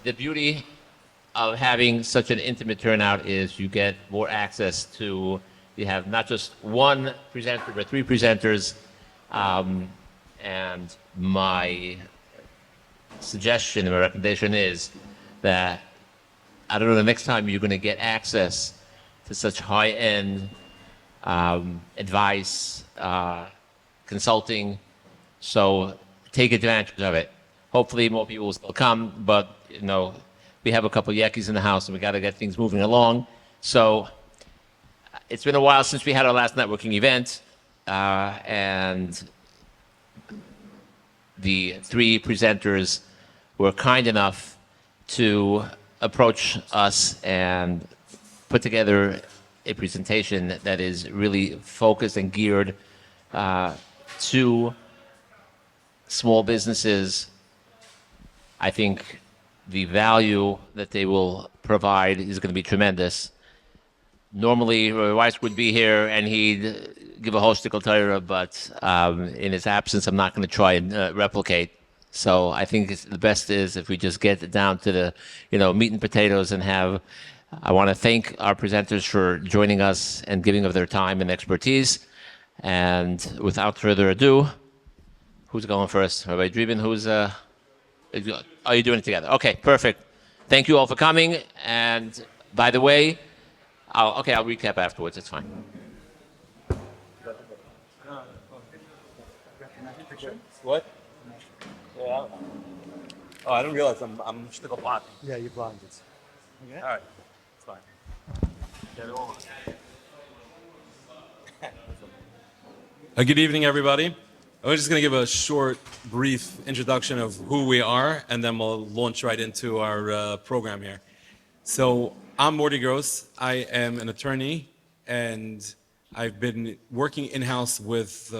the beauty of having such an intimate turnout is you get more access to, you have not just one presenter, but three presenters. Um, and my suggestion or recommendation is that, I don't know, the next time you're going to get access to such high-end advice, consulting, so take advantage of it. Hopefully more people will still come, but we have a couple of Yankees in the house and we got to get things moving along. So it's been a while since we had our last networking event, and the three presenters were kind enough to approach us and put together a presentation that is really focused and geared to small businesses. I think the value that they will provide is going to be tremendous. Normally, Roy Weiss would be here and he'd give a hostical Torah, but in his absence, I'm not going to try and replicate. So I think the best is if we just get it down to the, meat and potatoes and have. I want to thank our presenters for joining us and giving of their time and expertise. And without further ado, who's going first? Rabbi Dreeben, are you doing it together? Okay, perfect. Thank you all for coming. And by the way, I'll recap afterwards. It's fine. What? Yeah. Oh, I didn't realize I'm shtickle blocking. Yeah, you're blinded. Okay. All right. It's fine. Get it on. Good evening, everybody. I'm just going to give a short, brief introduction of who we are, and then we'll launch right into our program here. So I'm Morty Gross. I am an attorney, and I've been working in-house with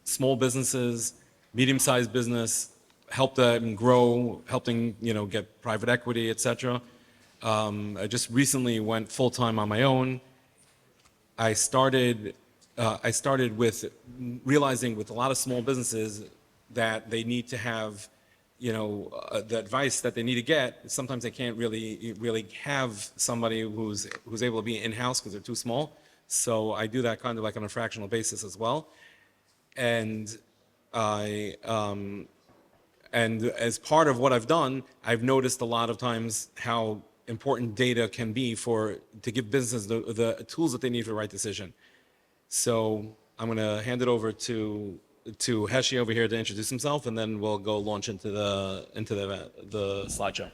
small businesses, medium-sized business, helped them grow, helping get private equity, etc. I just recently went full-time on my own. I started with realizing with a lot of small businesses that they need to have, the advice that they need to get. Sometimes they can't really have somebody who's able to be in-house because they're too small. So I do that kind of like on a fractional basis as well. And and as part of what I've done, I've noticed a lot of times how important data can be to give businesses the tools that they need for the right decision. So I'm going to hand it over to Heshi over here to introduce himself, and then we'll go launch into the slideshow.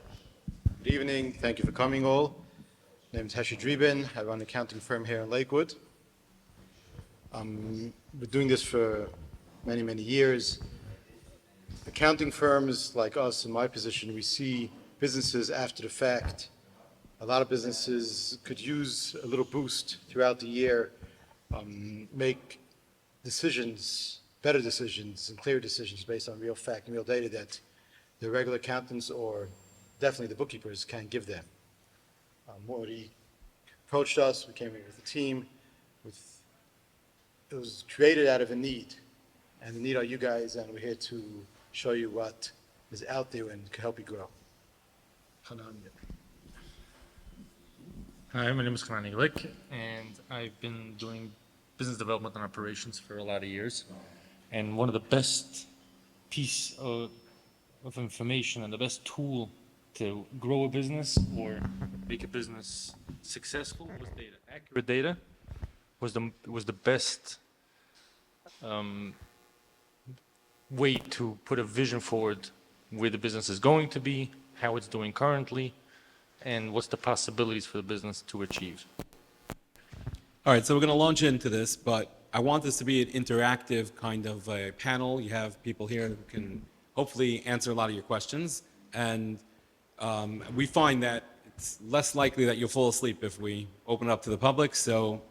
Good evening. Thank you for coming all. My name is Heshi Dreeben. I run an accounting firm here in Lakewood. We're doing this for many, many years. Accounting firms like us, in my position, we see businesses after the fact. A lot of businesses could use a little boost throughout the year, make decisions, better decisions and clear decisions based on real fact and real data that the regular accountants or definitely the bookkeepers can't give them. Morty approached us, we came here with a team. It was created out of a need, and the need are you guys, and we're here to show you what is out there and can help you grow. Hi, my name is Hanan Glick, and I've been doing business development and operations for a lot of years. And one of the best piece of information and the best tool to grow a business or make a business successful was data. Accurate data was the best way to put a vision forward where the business is going to be, how it's doing currently, and what's the possibilities for the business to achieve. All right, so we're going to launch into this, but I want this to be an interactive kind of a panel. You have people here who can hopefully answer a lot of your questions, and we find that it's less likely that you'll fall asleep if we open it up to the public, so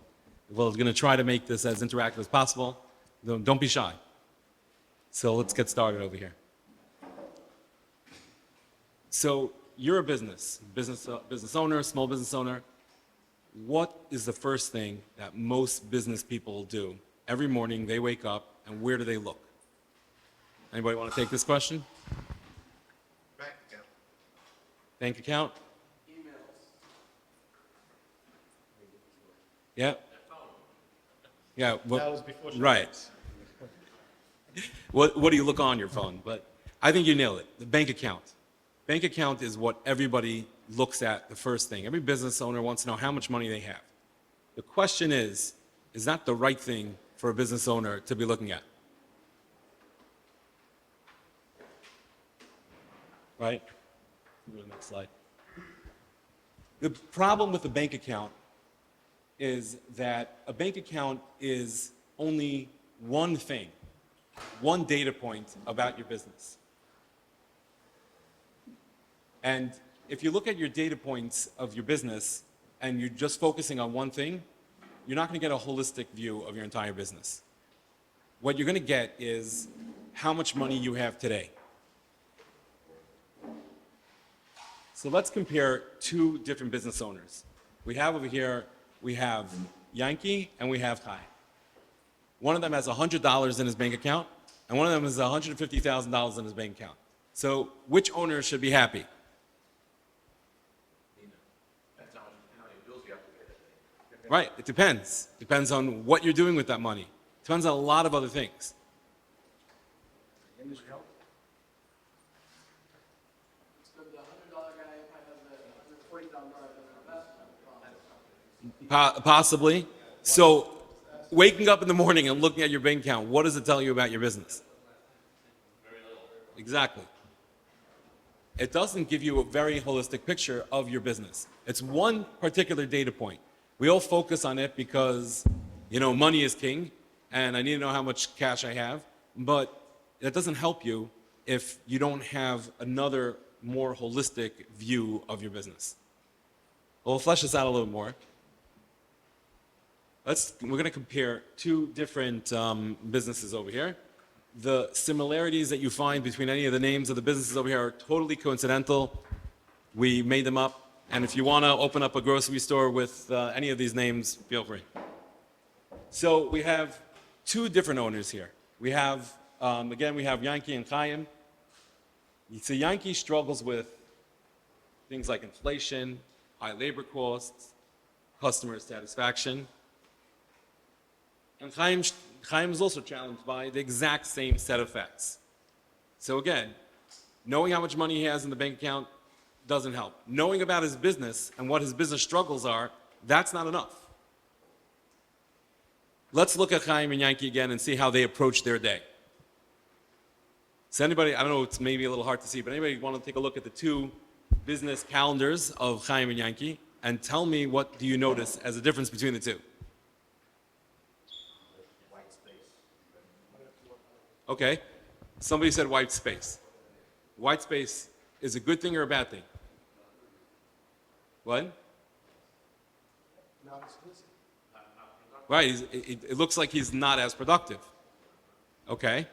we're going to try to make this as interactive as possible. Don't be shy. So let's get started over here. So you're a business owner, small business owner. What is the first thing that most business people do? Every morning they wake up, and where do they look? Anybody want to take this question? Bank account? Yeah. Yeah. That was before. Right. What do you look on your phone? But I think you nailed it. The bank account. Bank account is what everybody looks at the first thing. Every business owner wants to know how much money they have. The question is that the right thing for a business owner to be looking at? Right? Go to the next slide. The problem with the bank account is that a bank account is only one thing, one data point about your business. And if you look at your data points of your business and you're just focusing on one thing, you're not going to get a holistic view of your entire business. What you're going to get is how much money you have today. So let's compare two different business owners. We have over here, we have Yankee and we have Chaim. One of them has $100 in his bank account, and one of them has $150,000 in his bank account. So which owner should be happy? Right, it depends. Depends on what you're doing with that money. Depends on a lot of other things. Possibly. So, waking up in the morning and looking at your bank account, what does it tell you about your business? Very little. Exactly. It doesn't give you a very holistic picture of your business. It's one particular data point. We all focus on it because, money is king, and I need to know how much cash I have, but that doesn't help you if you don't have another more holistic view of your business. We'll flesh this out a little more. We're going to compare two different businesses over here. The similarities that you find between any of the names of the businesses over here are totally coincidental. We made them up. And if you want to open up a grocery store with any of these names, feel free. So we have two different owners here. We have, again, we have Yankee and Chaim. So Yankee struggles with things like inflation, high labor costs, customer satisfaction. And Chaim is also challenged by the exact same set of facts. So again, knowing how much money he has in the bank account doesn't help. Knowing about his business and what his business struggles are, that's not enough. Let's look at Chaim and Yankee again and see how they approach their day. So anybody, I don't know, it's maybe a little hard to see, but anybody want to take a look at the two business calendars of Chaim and Yankee and tell me what do you notice as a difference between the two? Okay, somebody said white space. White space is a good thing or a bad thing? What? Right, it looks like he's not as productive. Okay.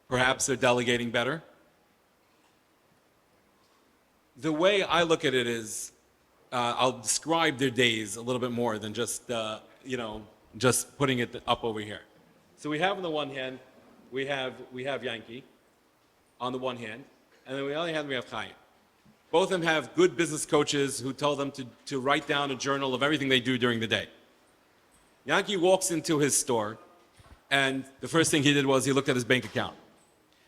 Perhaps they're delegating better. The way I look at it is, I'll describe their days a little bit more than just, just putting it up over here. So we have on the one hand, we have Yankee on the one hand, and then on the other hand we have Chaim. Both of them have good business coaches who tell them to write down a journal of everything they do during the day. Yankee walks into his store, and the first thing he did was he looked at his bank account.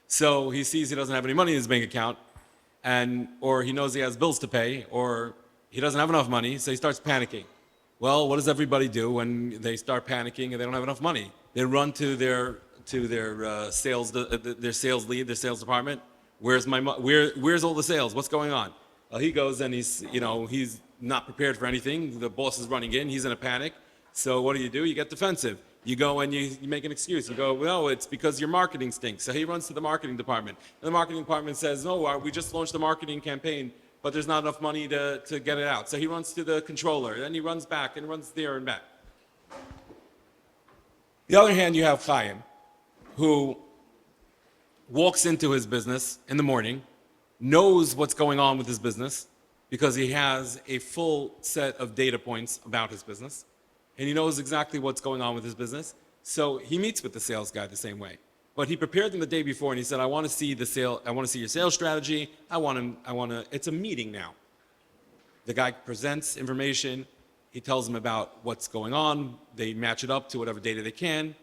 So he sees he doesn't have any money in his bank account, or he knows he has bills to pay, or he doesn't have enough money, so he starts panicking. Well, what does everybody do when they start panicking and they don't have enough money? They run to their sales lead, their sales department. Where's all the sales? What's going on? Well, he goes and he's not prepared for anything. The boss is running in. He's in a panic. So what do? You get defensive. You go and you make an excuse. You go, well, it's because your marketing stinks. So he runs to the marketing department. And the marketing department says, no, we just launched a marketing campaign, but there's not enough money to get it out. So he runs to the controller. Then he runs back and runs there and back. The other hand, you have Chaim, who walks into his business in the morning, knows what's going on with his business because he has a full set of data points about his business, and he knows exactly what's going on with his business. So he meets with the sales guy the same way. But he prepared them the day before and he said, I want to see the sale, I want to see your sales strategy. It's a meeting now. The guy presents information. He tells them about what's going on. They match it up to whatever data they can,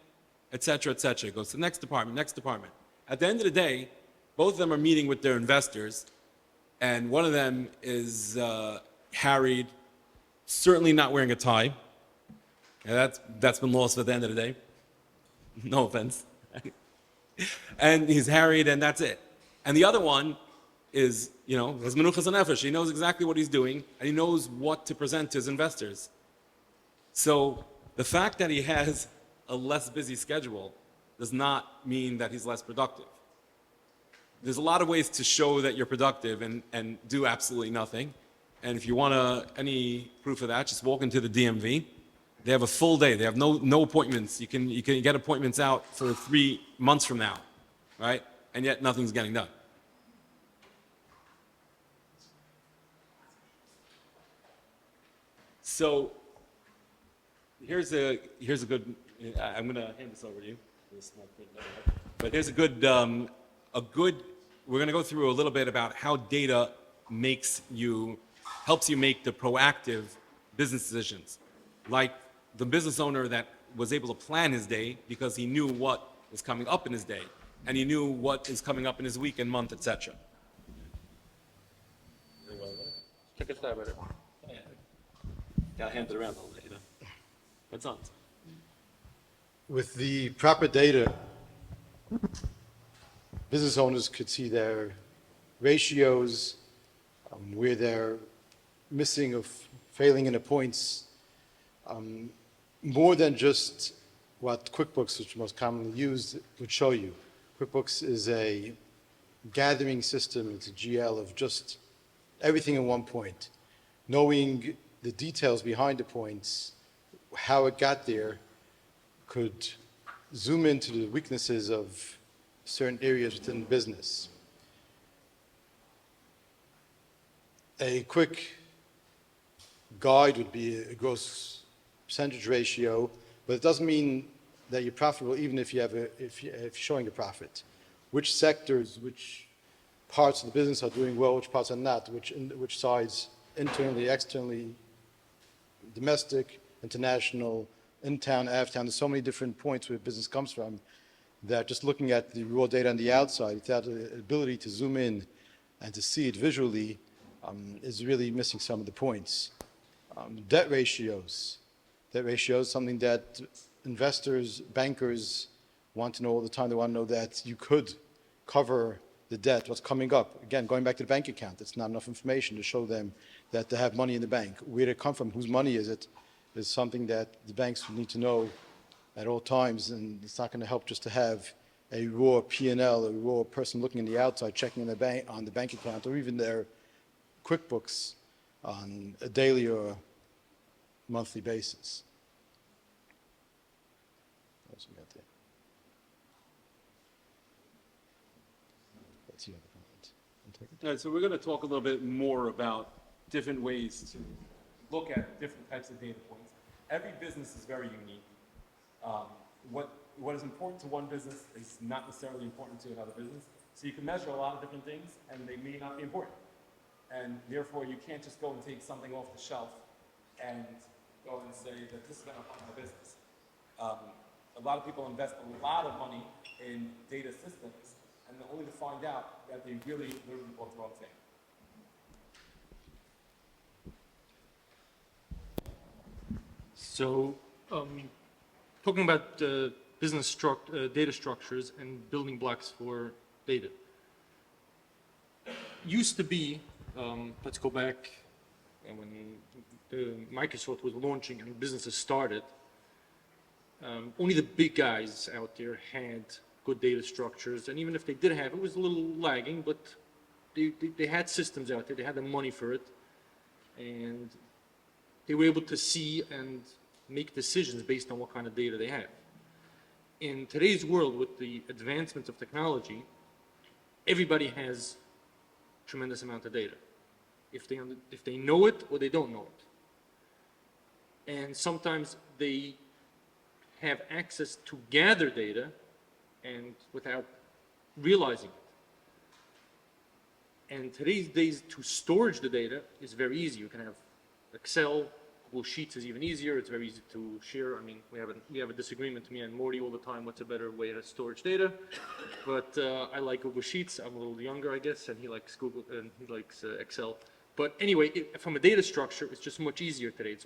et cetera, et cetera. It goes to the next department, next department. At the end of the day, both of them are meeting with their investors, and one of them is harried, certainly not wearing a tie. And that's been lost at the end of the day. No offense. And he's harried, and that's it. And the other one is, has menuchas nefesh. He knows exactly what he's doing, and he knows what to present to his investors. So the fact that he has a less busy schedule does not mean that he's less productive. There's a lot of ways to show that you're productive and do absolutely nothing. And if you want any proof of that, just walk into the DMV. They have a full day. They have no appointments. You can get appointments out for 3 months from now, right? And yet nothing's getting done. So here's a good. I'm going to hand this over to you. But here's a good. We're going to go through a little bit about how data helps you make the proactive business decisions, like the business owner that was able to plan his day because he knew what was coming up in his day, and he knew what is coming up in his week and month, etc. Take a stab at it. Gotta hand it around a little bit, What's on? With the proper data, business owners could see their ratios, where they're missing or failing in the points, more than just what QuickBooks, which is most commonly used, would show you. QuickBooks is a gathering system, it's a GL of just everything in one point. Knowing the details behind the points, how it got there, could zoom into the weaknesses of certain areas within the business. A quick guide would be a gross percentage ratio, but it doesn't mean that you're profitable even if you're showing a profit. Which sectors, which parts of the business are doing well, which parts are not, which sides, internally, externally, domestic, international, in town, out of town. There's so many different points where business comes from that just looking at the raw data on the outside without the ability to zoom in and to see it visually is really missing some of the points. Debt ratios. Debt ratios, something that investors, bankers want to know all the time. They want to know that you could cover the debt, what's coming up. Again, going back to the bank account, it's not enough information to show them that they have money in the bank. Where did it come from? Whose money is it? Is something that the banks need to know at all times, and it's not going to help just to have a raw P&L, a raw person looking on the outside, checking on the bank account, or even their QuickBooks on a daily or monthly basis. What else we got there? That's the other comment. All right, so we're going to talk a little bit more about different ways to look at different types of data points. Every business is very unique. What is important to one business is not necessarily important to another business. So you can measure a lot of different things, and they may not be important. And therefore, you can't just go and take something off the shelf and go and say that this is going to fund my business. A lot of people invest a lot of money in data systems, and only to find out that they really literally bought the wrong thing. So, talking about business data structures and building blocks for data. Used to be, let's go back when Microsoft was launching and businesses started, only the big guys out there had good data structures, and even if they did have, it was a little lagging, but they had systems out there, they had the money for it, and they were able to see and make decisions based on what kind of data they have. In today's world, with the advancement of technology, everybody has tremendous amount of data, if they know it or they don't know it. And sometimes they have access to gather data and without realizing it. And today's days, to storage the data is very easy. You can have Excel, Google Sheets is even easier. It's very easy to share. I mean, we have a disagreement, me and Morty, all the time. What's a better way to storage data? But I like Google Sheets. I'm a little younger, I guess, and he likes Google and he likes Excel. But anyway, from a data structure, it's just much easier today. It's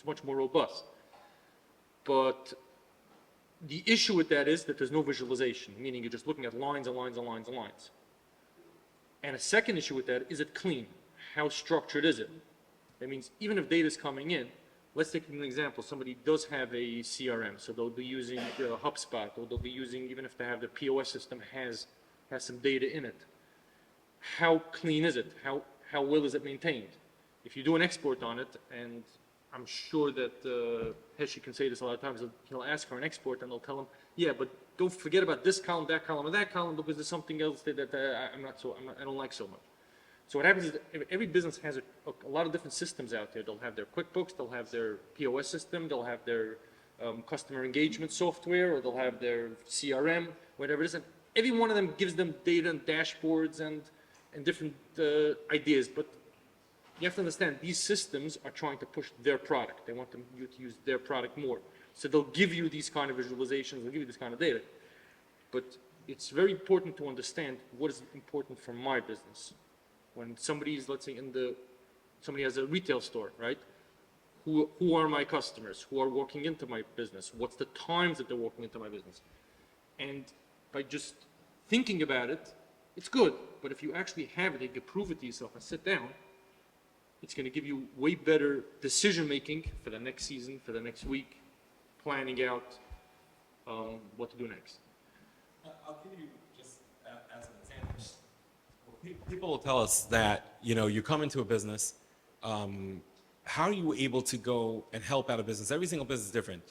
much more robust. But the issue with that is that there's no visualization, meaning you're just looking at lines and lines and lines and lines. And a second issue with that, is it clean? How structured is it? That means even if data is coming in, let's take an example. Somebody does have a CRM, so they'll be using HubSpot, or they'll be using, even if they have the POS system has some data in it. How clean is it? How well is it maintained? If you do an export on it, and I'm sure that Heshi can say this a lot of times, he'll ask for an export and they'll tell him, yeah, but don't forget about this column, that column, and that column, because there's something else that I don't like so much. So what happens is that every business has a lot of different systems out there. They'll have their QuickBooks, they'll have their POS system, they'll have their customer engagement software, or they'll have their CRM, whatever it is. And every one of them gives them data and dashboards and different ideas. But you have to understand, these systems are trying to push their product. They want you to use their product more. So they'll give you these kind of visualizations, they'll give you this kind of data. But it's very important to understand what is important for my business. When somebody's, let's say, somebody has a retail store, right? Who are my customers? Who are walking into my business? What's the times that they're walking into my business? And by just thinking about it, it's good. But if you actually have it, you can prove it to yourself and sit down, it's going to give you way better decision making for the next season, for the next week, planning out what to do next. I'll give you just as an example. People will tell us that, you come into a business, how are you able to go and help out a business? Every single business is different.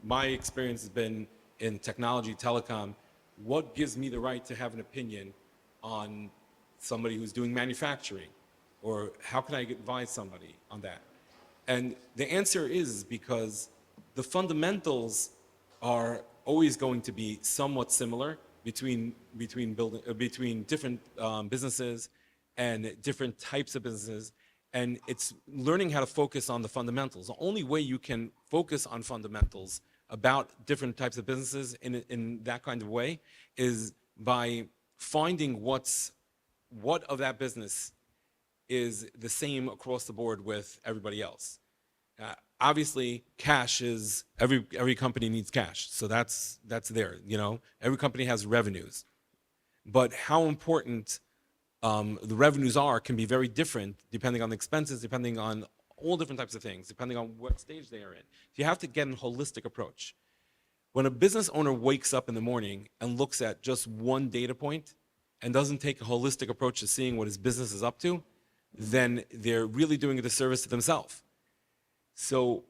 My experience has been in technology, telecom. What gives me the right to have an opinion on somebody who's doing manufacturing? Or how can I advise somebody on that? And the answer is because the fundamentals are always going to be somewhat similar between different businesses and different types of businesses, and it's learning how to focus on the fundamentals. The only way you can focus on fundamentals about different types of businesses in that kind of way is by finding what of that business is the same across the board with everybody else. Obviously, cash is every company needs cash, so that's there. Every company has revenues, but how important the revenues are can be very different depending on the expenses, depending on all different types of things, depending on what stage they are in. So you have to get a holistic approach. When a business owner wakes up in the morning and looks at just one data point and doesn't take a holistic approach to seeing what his business is up to, then they're really doing a disservice to themselves. So,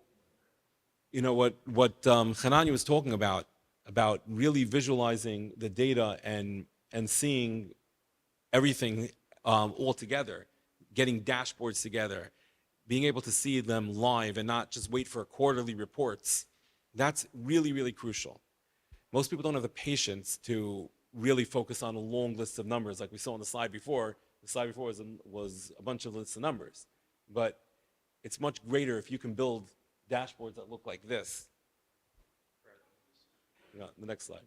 what Hanani was talking about really visualizing the data and seeing everything all together, getting dashboards together, being able to see them live and not just wait for quarterly reports, that's really, really crucial. Most people don't have the patience to really focus on a long list of numbers like we saw on the slide before. The slide before was a bunch of lists of numbers. But it's much greater if you can build dashboards that look like this. The next slide.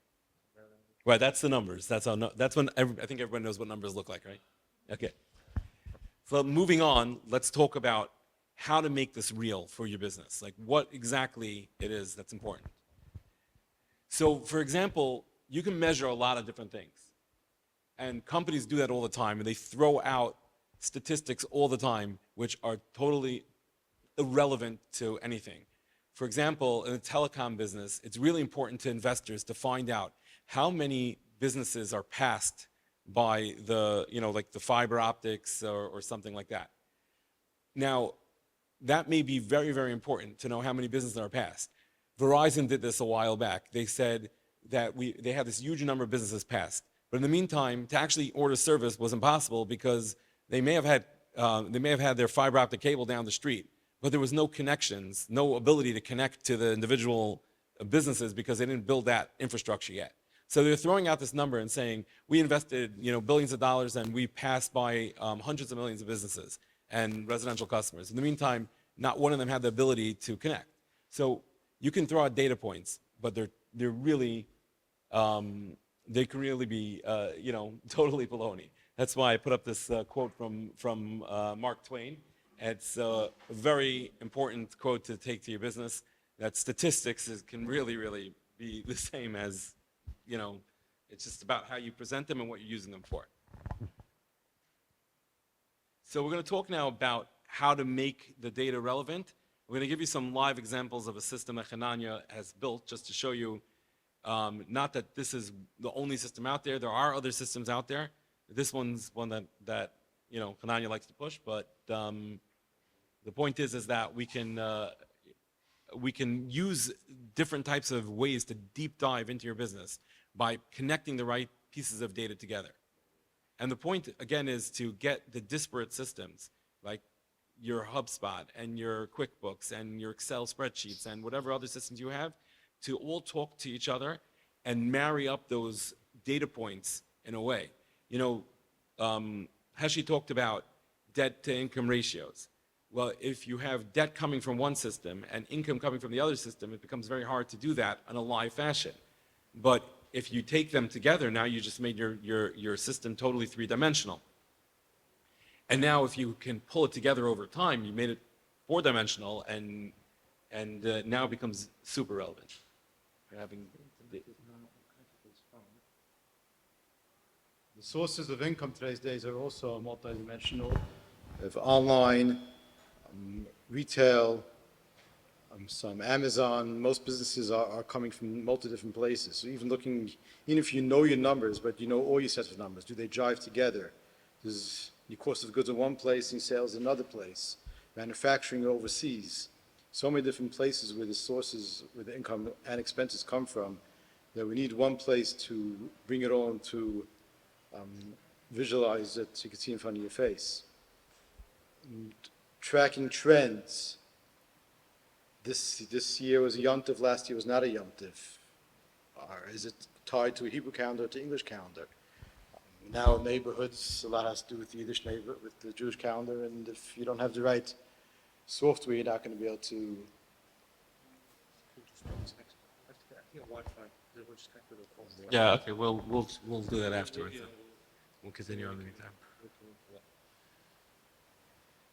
Right, that's the numbers. That's when I think everyone knows what numbers look like, right? Okay. So moving on, let's talk about how to make this real for your business. Like what exactly it is that's important. So for example, you can measure a lot of different things. And companies do that all the time, and they throw out statistics all the time, which are totally irrelevant to anything. For example, in the telecom business, it's really important to investors to find out how many businesses are passed by like the fiber optics or something like that. Now, that may be very, very important to know how many businesses are passed. Verizon did this a while back. They said that they had this huge number of businesses passed. But in the meantime, to actually order service was impossible because they may have had their fiber optic cable down the street, but there was no connections, no ability to connect to the individual businesses because they didn't build that infrastructure yet. So they're throwing out this number and saying, we invested, billions of dollars and we passed by hundreds of millions of businesses and residential customers. In the meantime, not one of them had the ability to connect. So you can throw out data points, but they're really, they can really be, totally baloney. That's why I put up this quote from Mark Twain. It's a very important quote to take to your business, that statistics can really, really be the same as, it's just about how you present them and what you're using them for. So we're going to talk now about how to make the data relevant. We're going to give you some live examples of a system that Hananya has built just to show you, not that this is the only system out there. There are other systems out there. This one's one that Hananya likes to push, but the point is that we can use different types of ways to deep dive into your business by connecting the right pieces of data together. And the point, again, is to get the disparate systems, like your HubSpot and your QuickBooks and your Excel spreadsheets and whatever other systems you have, to all talk to each other and marry up those data points in a way. Heshi talked about debt-to-income ratios. Well, if you have debt coming from one system and income coming from the other system, it becomes very hard to do that in a live fashion. But if you take them together, now you just made your system totally three-dimensional. And now if you can pull it together over time, you made it four-dimensional, and now it becomes super relevant. You're having The sources of income today's days are also multidimensional. We have online, retail, some Amazon. Most businesses are coming from multiple different places. So even if you know your numbers, but you know all your sets of numbers, do they jive together? Does your cost of goods in one place and sales in another place? Manufacturing overseas. So many different places where the sources, where the income and expenses come from, that we need one place to bring it all to visualize it so you can see in front of your face. And tracking trends. This year was a Yom Tov, last year was not a Yom Tov. Or is it tied to a Hebrew calendar or to English calendar? Now neighborhoods, a lot has to do with the Yiddish neighbor, with the Jewish calendar, and if you don't have the right software, you're not going to be able to. Yeah, okay, we'll do that afterwards. We'll continue on the meantime.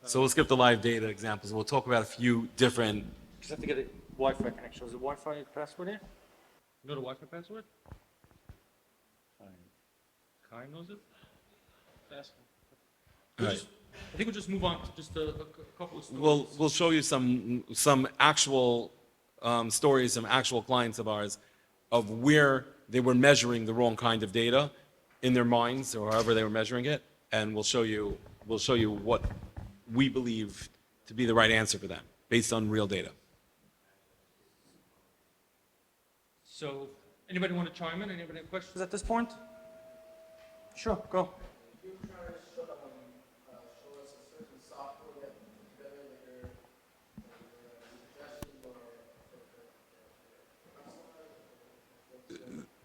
So we'll skip the live data examples. We'll talk about a few different. Just have to get a Wi-Fi connection. Is the Wi-Fi password here? You know the Wi-Fi password? Kai knows it? Ask him. All right. I think we'll just move on to just a couple of stories. We'll show you some actual stories, some actual clients of ours, of where they were measuring the wrong kind of data in their minds, or however they were measuring it, and we'll show you what we believe to be the right answer for them based on real data. So, anybody want to chime in? Anybody have questions at this point? Sure, go.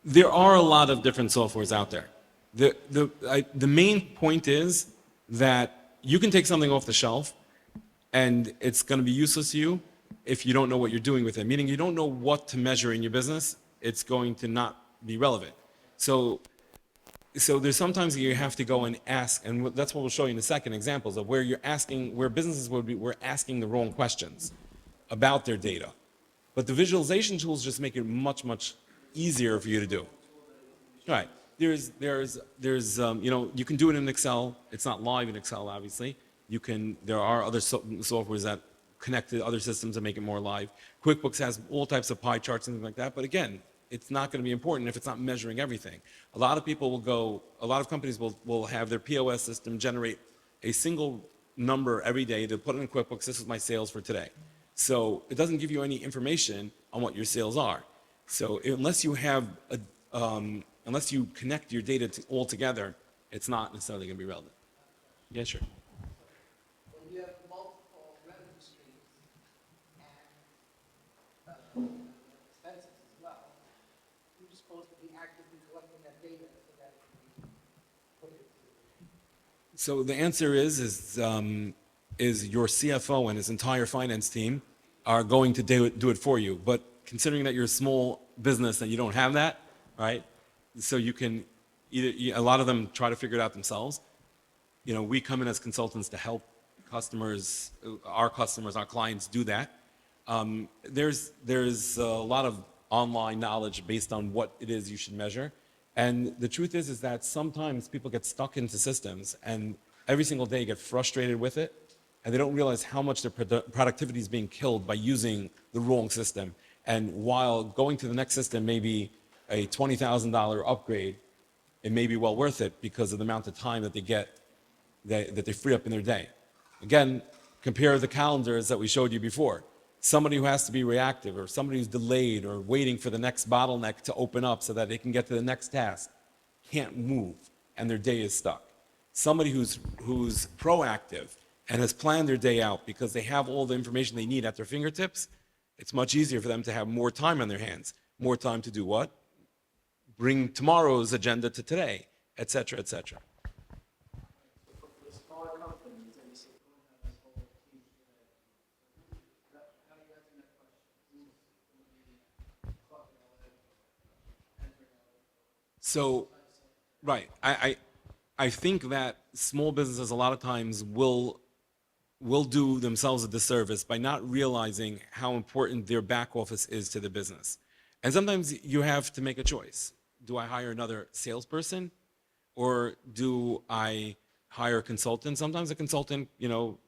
There are a lot of different softwares out there. The main point is that you can take something off the shelf and it's going to be useless to you if you don't know what you're doing with it. Meaning you don't know what to measure in your business, it's going to not be relevant. So there's sometimes you have to go and ask, and that's what we'll show you in a second, examples of where you're asking, where businesses were asking the wrong questions about their data. But the visualization tools just make it much, much easier for you to do. All right. There's you can do it in Excel. It's not live in Excel, obviously. There are other softwares that connect to other systems and make it more live. QuickBooks has all types of pie charts and things like that. But again, it's not going to be important if it's not measuring everything. A lot of companies will have their POS system generate a single number every day to put in QuickBooks. This is my sales for today. So it doesn't give you any information on what your sales are. So unless you connect your data all together, it's not necessarily going to be relevant. Yeah, sure. When you have multiple revenue streams and expenses as well, you're supposed to be actively So the answer is your CFO and his entire finance team are going to do it for you. But considering that you're a small business and you don't have that, right? So you can a lot of them try to figure it out themselves. You know, we come in as consultants to help customers, our clients do that. There's a lot of online knowledge based on what it is you should measure. And the truth is that sometimes people get stuck into systems and every single day get frustrated with it, and they don't realize how much their productivity is being killed by using the wrong system. And while going to the next system may be a $20,000 upgrade, it may be well worth it because of the amount of time that they get, that they free up in their day. Again, compare the calendars that we showed you before. Somebody who has to be reactive, or somebody who's delayed or waiting for the next bottleneck to open up so that they can get to the next task can't move and their day is stuck. Somebody who's proactive and has planned their day out because they have all the information they need at their fingertips, it's much easier for them to have more time on their hands. More time to do what? Bring tomorrow's agenda to today, et cetera, et cetera. For smaller companies, and you say we don't have this whole team together. How do you answer that question? Who's going to be collecting all that info, entering all that info? So, right, I think that small businesses a lot of times will do themselves a disservice by not realizing how important their back office is to the business. And sometimes you have to make a choice. Do I hire another salesperson or do I hire a consultant? Sometimes a consultant, you know,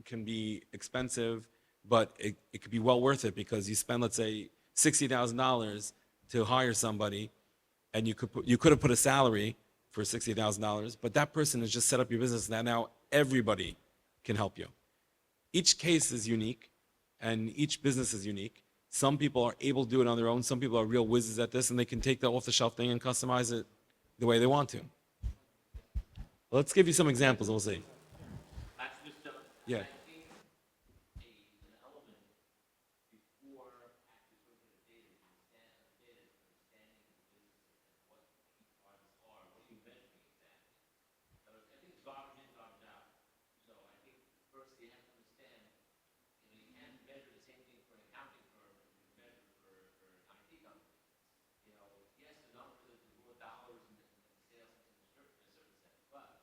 can be expensive, but it could be well worth it because you spend, let's say, $60,000 to hire somebody, and you could have put a salary for $60,000, but that person has just set up your business, and now everybody can help you. Each case is unique, and each business is unique. Some people are able to do it on their own. Some people are real whizzes at this, and they can take the off-the-shelf thing and customize it the way they want to. Let's give you some examples, and we'll see. Actually, Mr. Yeah. I think an element before actually looking at the data, understanding the business and what key parts are, what are you measuring exactly? I think it's garbage in, garbage out. So I think first you have to understand, you know, you can't measure the same thing for an accounting firm as you measure for an IT company. You know, yes, the numbers are the raw dollars and the sales in a certain sense, but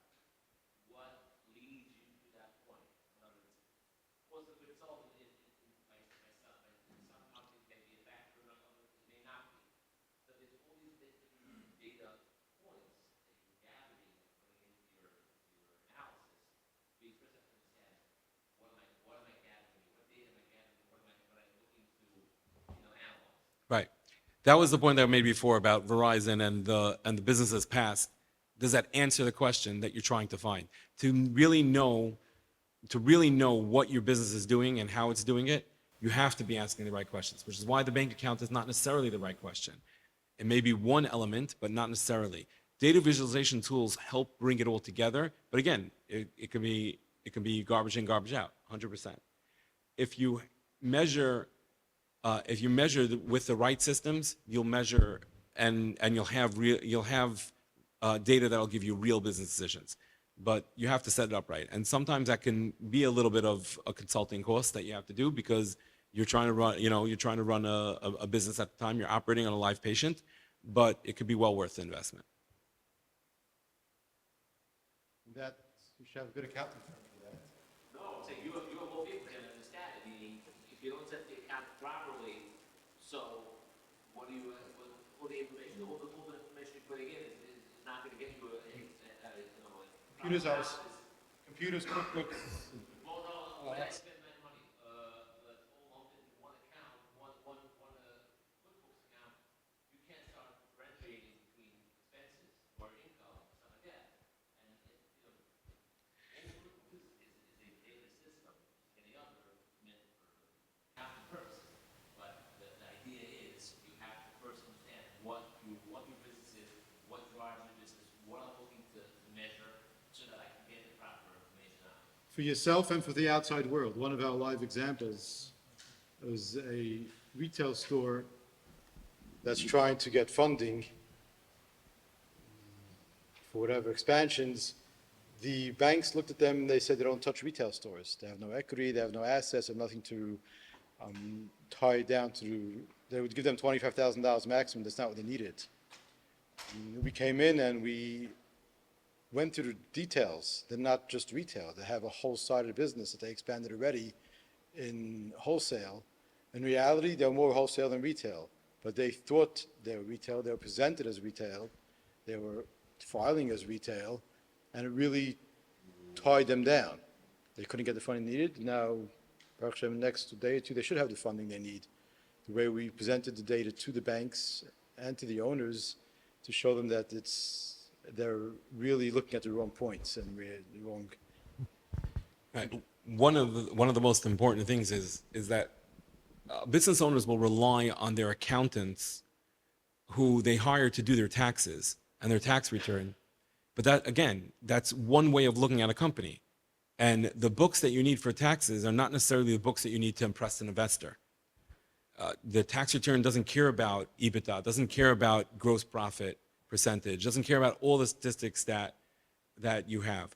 what leads you to that point? In other words, cost of goods sold in some companies may be a factor, in others it may not be. So there's all these different data points that you're gathering and putting into your analysis. But you first have to understand what am I gathering, what data am I gathering, what am I looking to, you know, analyze. Right. That was the point that I made before about Verizon and the businesses past. Does that answer the question that you're trying to find? To really know what your business is doing and how it's doing it, you have to be asking the right questions, which is why the bank account is not necessarily the right question. It may be one element, but not necessarily. Data visualization tools help bring it all together, but again, it can be garbage in, garbage out, 100%. If you measure with the right systems, you'll measure and you'll have data that'll give you real business decisions. But you have to set it up right. And sometimes that can be a little bit of a consulting cost that you have to do because you're trying to run a business at the time, you're operating on a live patient, but it could be well worth the investment. That, you should have a good accounting firm for that. No, I'm saying you have more people can understand it, meaning if you don't set the account properly, so what do you, all the information you're putting in is not gonna get you you know, Computers, QuickBooks. well, no, when I spend my money, all lumped into one account, one QuickBooks account, you can't start differentiating between expenses or income, stuff like that. And, you know, all QuickBooks is a data system, just any other, meant for accounting purposes. But the idea is you have to first understand what your business is, what drives your business, what I'm looking to measure, so that I can get the proper information out. For yourself and for the outside world, one of our live examples was a retail store that's trying to get funding for whatever expansions, The banks looked at them, they said they don't touch retail stores. They have no equity, they have no assets, they have nothing to tie it down to. They would give them $25,000 maximum, that's not what they needed. And we came in and we went through the details. They're not just retail, they have a whole side of the business that they expanded already in wholesale. In reality, they're more wholesale than retail, but they thought they were retail, they were presented as retail, they were filing as retail, and it really tied them down. They couldn't get the funding needed. Now, Baruch Hashem, next day or two, they should have the funding they need. The way we presented the data to the banks and to the owners to show them that they're really looking at the wrong points and we're the wrong. Right. One of the most important things is that business owners will rely on their accountants who they hire to do their taxes and their tax return. But that, again, that's one way of looking at a company. And the books that you need for taxes are not necessarily the books that you need to impress an investor. The tax return doesn't care about EBITDA, doesn't care about gross profit percentage, doesn't care about all the statistics that you have.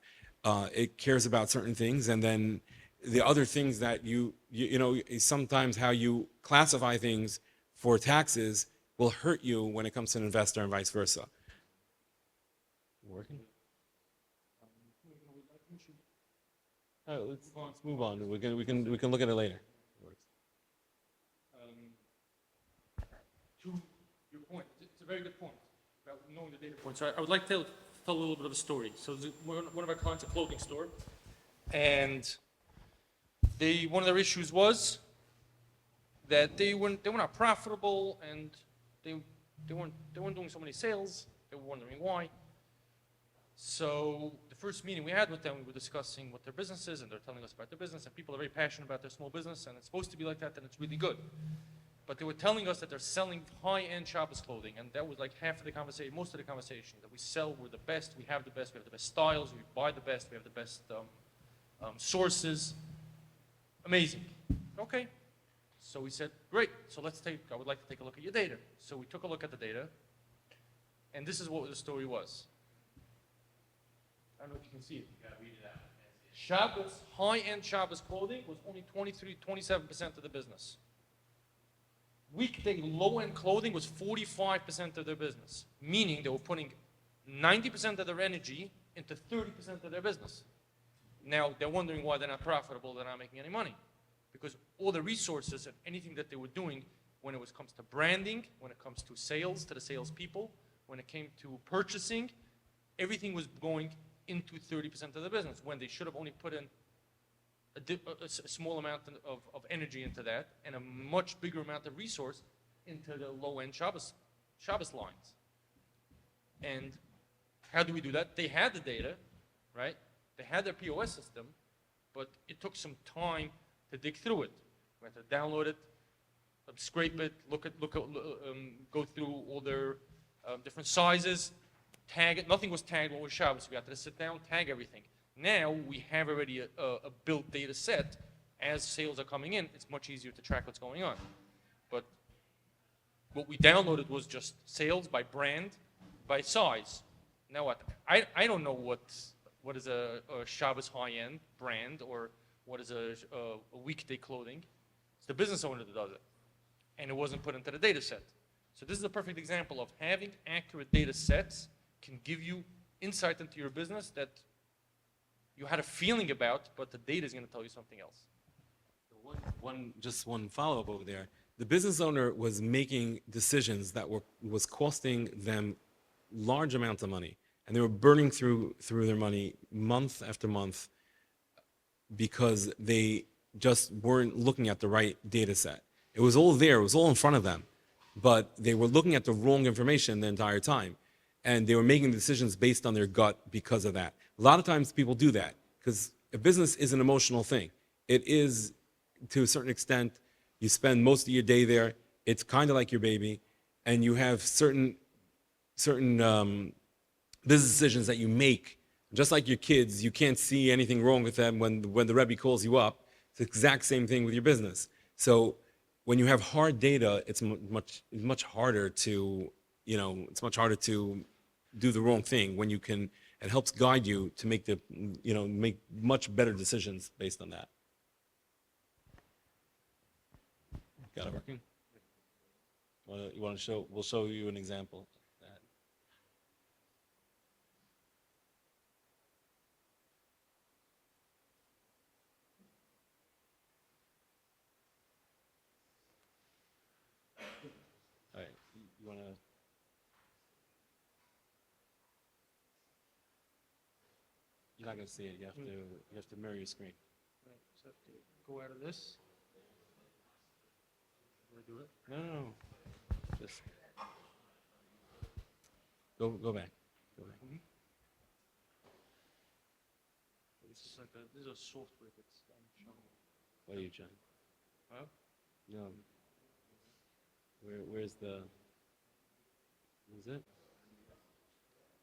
It cares about certain things, and then the other things that you know, sometimes how you classify things for taxes will hurt you when it comes to an investor and vice versa. Working? All right, let's move on. We can look at it later. To your point, it's a very good point about knowing the data points. So I would like to tell a little bit of a story. So one of our clients, a clothing store, and one of their issues was that they were not profitable, and they weren't doing so many sales. They were wondering why. So the first meeting we had with them, we were discussing what their business is, and they're telling us about their business, and people are very passionate about their small business, and it's supposed to be like that, and it's really good. But they were telling us that they're selling high-end Shabbos clothing, and that was like half of the conversation, most of the conversation, that we sell, we're the best, we have the best styles, we buy the best, we have the best sources. Amazing. Okay. So we said, great, so I would like to take a look at your data. So we took a look at the data, and this is what the story was. I don't know if you can see it. You gotta read it out. Shabbos, high-end Shabbos clothing was only 27% of the business. Weekday low-end clothing was 45% of their business, meaning they were putting 90% of their energy into 30% of their business. Now, they're wondering why they're not profitable, they're not making any money. Because all the resources and anything that they were doing when it comes to branding, when it comes to sales, to the salespeople, when it came to purchasing, everything was going into 30% of the business, when they should have only put in a small amount of energy into that and a much bigger amount of resource into the low-end Shabbos lines. And how do we do that? They had the data, right? They had their POS system, but it took some time to dig through it. We had to download it, scrape it, go through all their different sizes, tag it. Nothing was tagged when it was Shabbos. We had to sit down, tag everything. Now we have already a built data set. As sales are coming in, it's much easier to track what's going on. But what we downloaded was just sales by brand, by size. Now what? I don't know what is a Shabbos high-end brand or what is a weekday clothing. It's the business owner that does it. And it wasn't put into the data set. So this is a perfect example of having accurate data sets can give you insight into your business that you had a feeling about, but the data is going to tell you something else. Just one follow-up over there. The business owner was making decisions that was costing them large amounts of money, and they were burning through their money month after month because they just weren't looking at the right data set. It was all there, it was all in front of them, but they were looking at the wrong information the entire time, and they were making decisions based on their gut because of that. A lot of times people do that because a business is an emotional thing. It is, to a certain extent, you spend most of your day there. It's kind of like your baby, and you have certain business decisions that you make. Just like your kids, you can't see anything wrong with them when the Rebbe calls you up. It's the exact same thing with your business. So when you have hard data, it's much harder to, it's much harder to do the wrong thing when you can It helps guide you to make make much better decisions based on that. Got it working? You want to show? We'll show you an example of that. All right, you want to? You're not going to see it. You have to mirror your screen. Right, so I have to go out of this. Do I do it? No. Just go back. Go back. This is like this is a software that's showing. What are you, John? Huh? No. Where's the? Is it?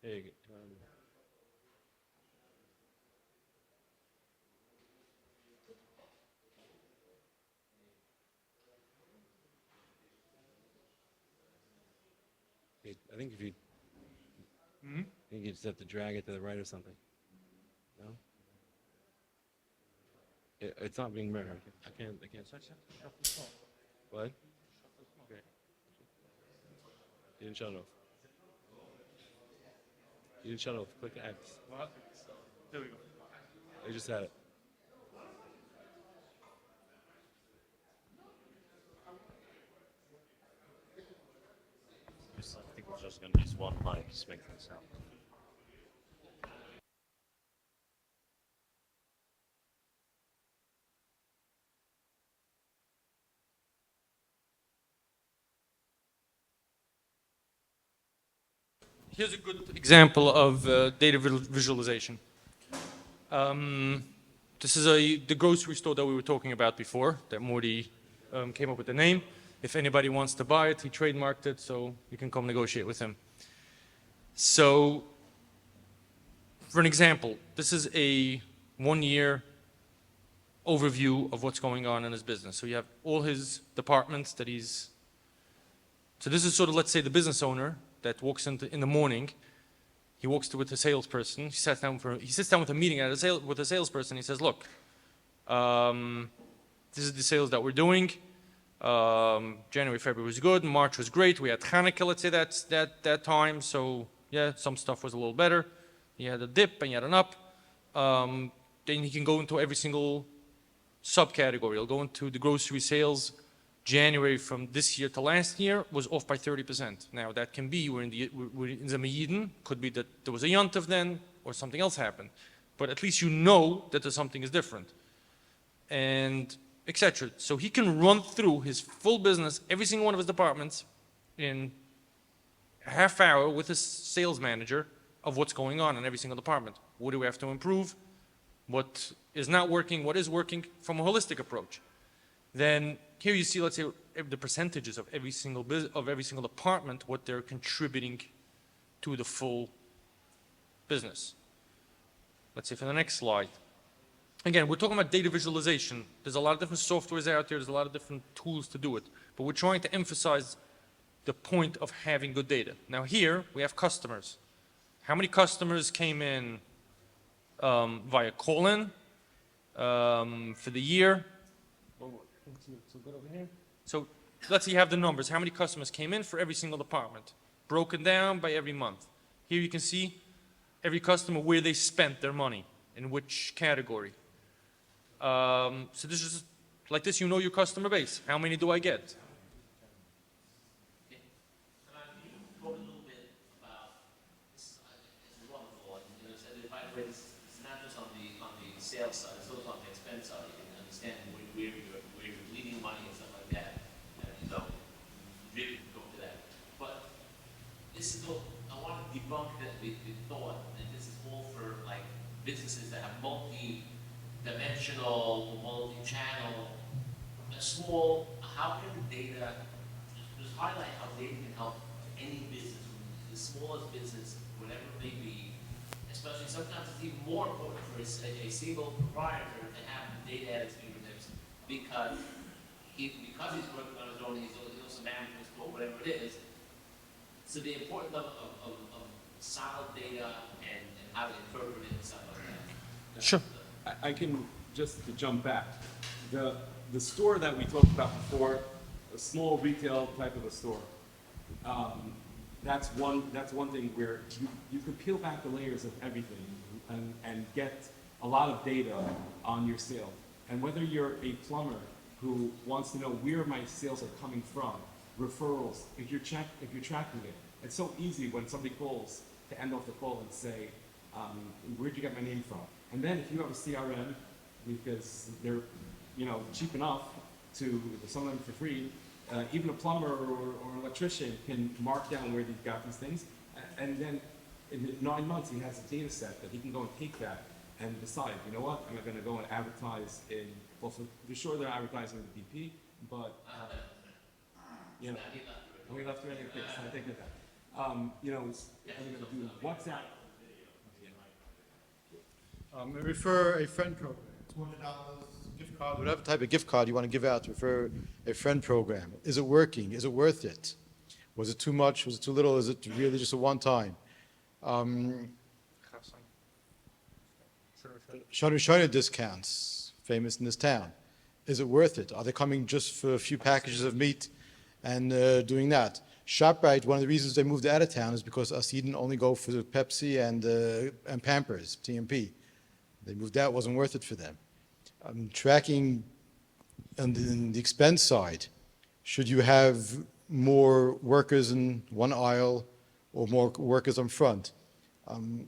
There you go. I think if you, I think you just have to drag it to the right or something. No. It's not being mirrored. I can't. What? Okay. You didn't shut it off. You didn't shut it off. Click X. What? There we go. I just had it. I think we're just going to use one mic to make this sound. Here's a good example of data visualization. This is the grocery store that we were talking about before, that Morty came up with the name. If anybody wants to buy it, he trademarked it, so you can come negotiate with him. So, for an example, this is a 1-year overview of what's going on in his business. So you have all his departments that he's... So this is sort of, let's say, the business owner that walks in the morning. He walks with a salesperson. He sits down with a meeting with a salesperson. He says, look, this is the sales that we're doing. January, February was good. March was great. We had Hanukkah, let's say that time. So yeah, some stuff was a little better. You had a dip and you had an up. Then he can go into every single subcategory. He'll go into the grocery sales. January from this year to last year was off by 30%. Now that can be, we're in the Mayidin, could be that there was a Yontif then, or something else happened. But at least you know that there's something is different. And etc. So he can run through his full business, every single one of his departments, in a half hour with his sales manager of what's going on in every single department. What do we have to improve? What is not working? What is working from a holistic approach? Then here you see, let's say, the percentages of every single department, what they're contributing to the full business. Let's say for the next slide. Again, we're talking about data visualization. There's a lot of different softwares out there. There's a lot of different tools to do it. But we're trying to emphasize the point of having good data. Now here, we have customers. How many customers came in via call-in for the year? So let's say you have the numbers. How many customers came in for every single department? Broken down by every month. Here you can see every customer where they spent their money, in which category. So this is like this, you know your customer base. How many do I get? Can you talk a little bit about this? It's wonderful. You know, so by the way, it's not just on the sales side; it's also on the expense side. You can understand where you're bleeding money and stuff like that. And you know, really go to that. But this is what I want to debunk that the thought that this is all for like businesses that have multi-dimensional, multi-channel, how can data, just highlight how data can help any business, the smallest business, whatever it may be, especially sometimes it's even more important for a single proprietor to have the data at his fingertips because he's working on his own, he's also managing his store, whatever it is. So the importance of solid data and how to interpret it and stuff like that. Sure. I can just to jump back. The store that we talked about before, a small retail type of a store. That's one thing where you can peel back the layers of everything and get a lot of data on your sale. And whether you're a plumber who wants to know where my sales are coming from, referrals, if you're tracking it, it's so easy when somebody calls to end off the call and say, where'd you get my name from? And then if you have a CRM, because they're cheap enough to some of them for free, even a plumber or an electrician can mark down where they've got these things, and then in 9 months he has a data set that he can go and take that and decide, you know what, am I going to go and advertise in, well, for sure they're advertising with BP, but, we left already, okay, so I take that. I'm going to do WhatsApp. Refer a friend program, $200 gift card, whatever type of gift card you want to give out, refer a friend program. Is it working? Is it worth it? Was it too much? Was it too little? Is it really just a one-time? Shana discounts, famous in this town. Is it worth it? Are they coming just for a few packages of meat and doing that? ShopRite, one of the reasons they moved out of town is because us Eden only go for the Pepsi and Pampers, TMP. They moved out, wasn't worth it for them. Tracking on the expense side, should you have more workers in one aisle or more workers on front?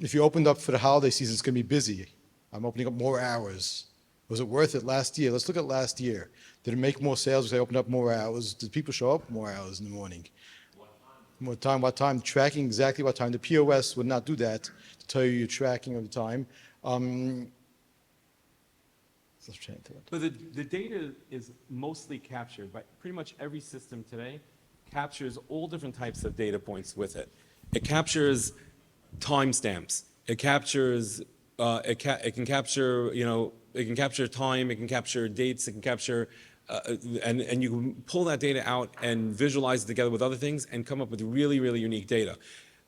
If you opened up for the holiday season, it's going to be busy. I'm opening up more hours. Was it worth it last year? Let's look at last year. Did it make more sales because I opened up more hours? Did people show up more hours in the morning? What time? Tracking exactly what time. The POS would not do that to tell you your tracking of the time. But the data is mostly captured by pretty much every system today, captures all different types of data points with it. It captures timestamps. It captures, it can capture, it can capture time, it can capture dates, it can capture, and you can pull that data out and visualize it together with other things and come up with really, really unique data.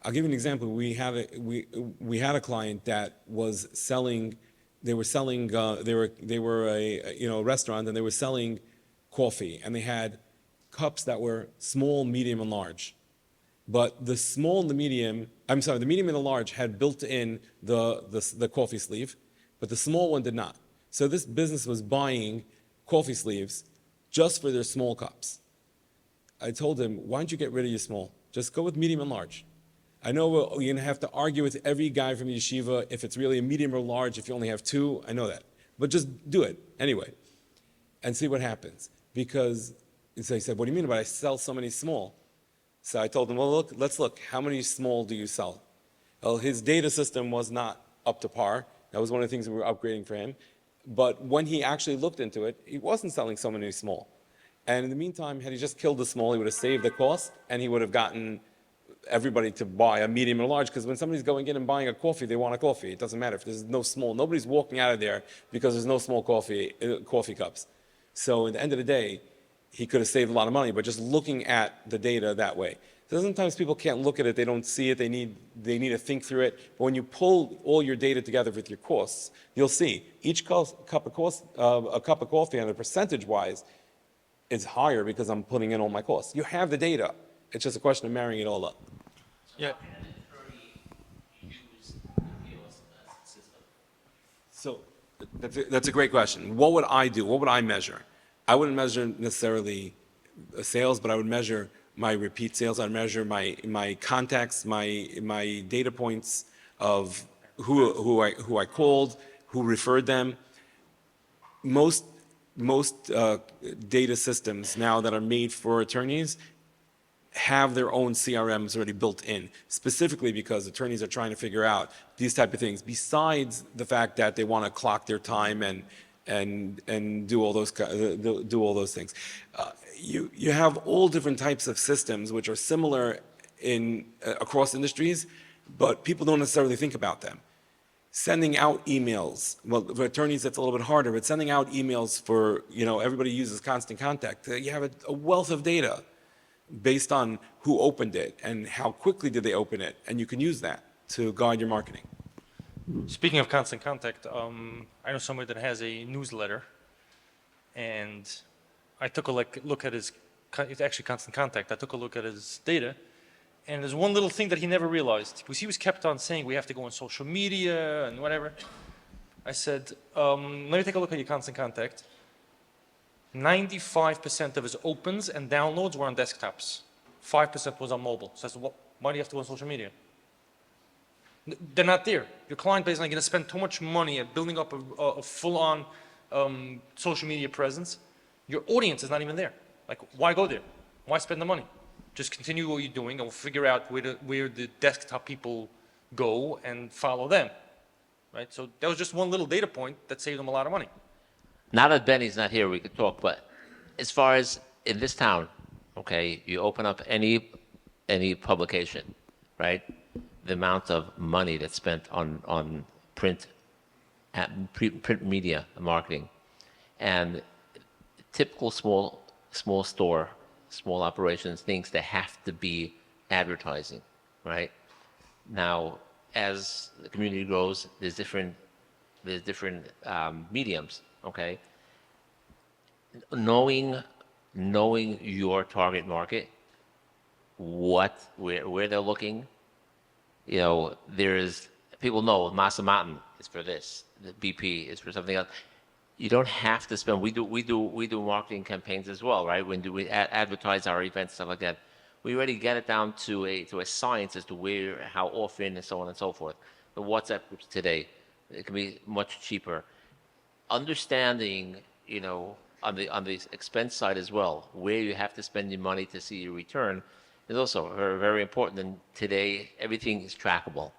I'll give you an example. We had a client that was selling. They were selling. They were a restaurant, and they were selling coffee, and they had cups that were small, medium, and large. But the small and the medium, the medium and the large had built in the coffee sleeve, but the small one did not. So this business was buying coffee sleeves just for their small cups. I told him, why don't you get rid of your small? Just go with medium and large. I know you're going to have to argue with every guy from yeshiva if it's really a medium or large, if you only have two. I know that. But just do it anyway and see what happens. Because so he said, what do you mean about I sell so many small? So I told him, well, let's look. How many small do you sell? Well, his data system was not up to par. That was one of the things we were upgrading for him. But when he actually looked into it, he wasn't selling so many small. And in the meantime, had he just killed the small, he would have saved the cost, and he would have gotten everybody to buy a medium or large, because when somebody's going in and buying a coffee, they want a coffee. It doesn't matter if there's no small. Nobody's walking out of there because there's no small coffee cups. So at the end of the day, he could have saved a lot of money, but just looking at the data that way. So sometimes people can't look at it, they don't see it, they need to think through it. But when you pull all your data together with your costs, you'll see each cup of coffee on a percentage-wise is higher because I'm putting in all my costs. You have the data. It's just a question of marrying it all up. Yeah. So that's a great question. What would I do? What would I measure? I wouldn't measure necessarily sales, but I would measure my repeat sales. I'd measure my contacts, my data points of who I called, who referred them. Most data systems now that are made for attorneys have their own CRMs already built in, specifically because attorneys are trying to figure out these type of things, besides the fact that they want to clock their time and do all those things. You have all different types of systems which are similar across industries, but people don't necessarily think about them. Sending out emails, well, for attorneys that's a little bit harder, but sending out emails for, everybody uses Constant Contact. You have a wealth of data based on who opened it and how quickly did they open it, and you can use that to guide your marketing. Speaking of constant contact, I know somebody that has a newsletter, and I took a look at his, it's actually constant contact. I took a look at his data, and there's one little thing that he never realized, because he was kept on saying we have to go on social media and whatever. I said, let me take a look at your constant contact. 95% of his opens and downloads were on desktops. 5% was on mobile. So I said, well, why do you have to go on social media? They're not there. Your client base is not going to spend too much money at building up a full-on social media presence. Your audience is not even there. Like, why go there? Why spend the money? Just continue what you're doing, and we'll figure out where the desktop people go and follow them. Right? So that was just one little data point that saved them a lot of money. Now that Benny's not here, we could talk, but as far as in this town, okay, you open up any publication, right? The amount of money that's spent on print media marketing, and typical small store, small operations thinks they have to be advertising, right? Now, as the community grows, there's different mediums, okay? Knowing your target market, where they're looking, you know, there's people know Masa Mountain is for this, the BP is for something else. You don't have to spend. We do marketing campaigns as well, right? When we advertise our events, stuff like that. We already get it down to a science as to where, how often, and so on and so forth. The WhatsApp groups today, it can be much cheaper. Understanding, you know, on the expense side as well, where you have to spend your money to see your return, is also very, very important. And today, everything is trackable.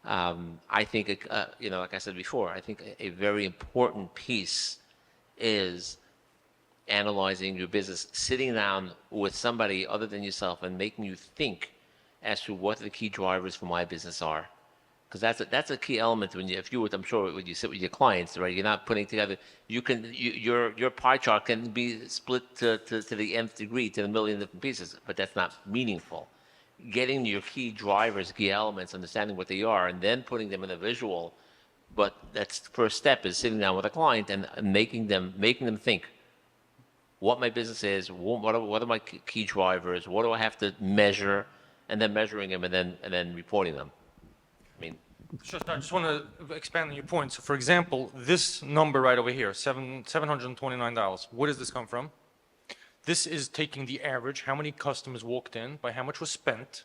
I think, you know, like I said before, I think a very important piece is analyzing your business, sitting down with somebody other than yourself and making you think as to what the key drivers for my business are. Because that's a key element when I'm sure when you sit with your clients, right? You're not putting together. Your pie chart can be split to the nth degree, to the million different pieces, but that's not meaningful. Getting your key drivers, key elements, understanding what they are, and then putting them in a visual. But that's the first step, is sitting down with a client and making them think what my business is, what are my key drivers, what do I have to measure, and then measuring them and then reporting them. I mean, Sure, I just want to expand on your point. So, for example, this number right over here, $729, where does this come from? This is taking the average, how many customers walked in, by how much was spent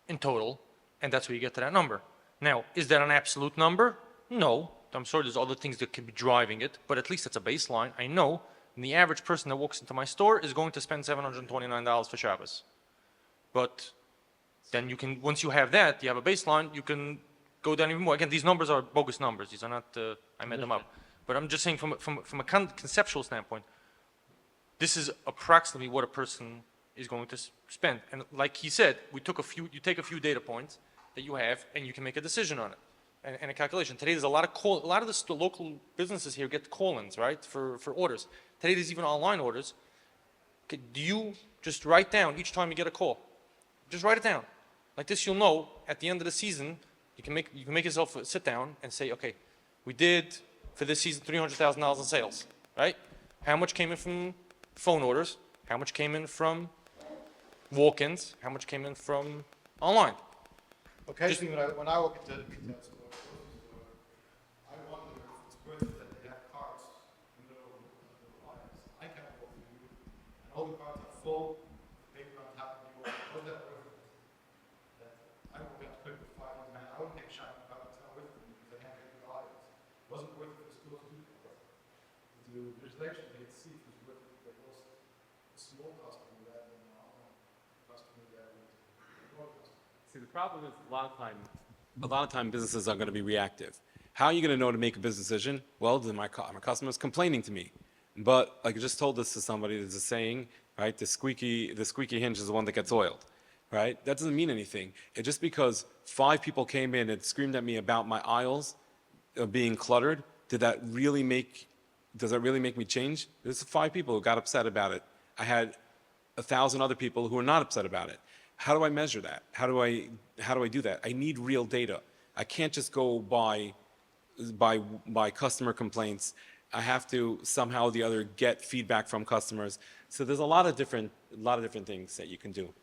in total, and that's where you get to that number. Now, is that an absolute number? No. I'm sure there's other things that can be driving it, but at least it's a baseline. I know the average person that walks into my store is going to spend $729 for Shabbos. But then you can, once you have that, you have a baseline, you can go down even more. Again, these numbers are bogus numbers. These are not, I made them up. But I'm just saying from a conceptual standpoint, this is approximately what a person is going to spend. And like he said, you take a few data points that you have, and you can make a decision on it, and a calculation. Today, there's a lot of the local businesses here get call-ins, right, for orders. Today, there's even online orders. Okay, do you just write down each time you get a call? Just write it down. Like this, you'll know at the end of the season, you can make yourself sit down and say, okay, we did for this season $300,000 in sales, right? How much came in from phone orders? How much came in from walk-ins? How much came in from online? Occasionally, when I walk into the retail store, I wonder if it's worth it that they have carts in the middle of the lines. I can't walk through, and all the carts are full, paper on top of you. Was that worth it? That I walk out quick with 5 man. I wouldn't take shopping carts with me because I can't get the items. It wasn't worth it for stores to do that. The legislation they see was worth it. They lost a small customer rather than an online customer rather than a broad customer. See, the problem is a lot of time businesses are going to be reactive. How are you going to know to make a business decision? Well, then my customer is complaining to me. But like I just told this to somebody, there's a saying, right? The squeaky hinge is the one that gets oiled, right? That doesn't mean anything. It's just because 5 people came in and screamed at me about my aisles being cluttered. Does that really make me change? There's 5 people who got upset about it. I had 1,000 other people who are not upset about it. How do I measure that? How do I do that? I need real data. I can't just go by customer complaints. I have to somehow or the other get feedback from customers. So there's a lot of different things that you can do.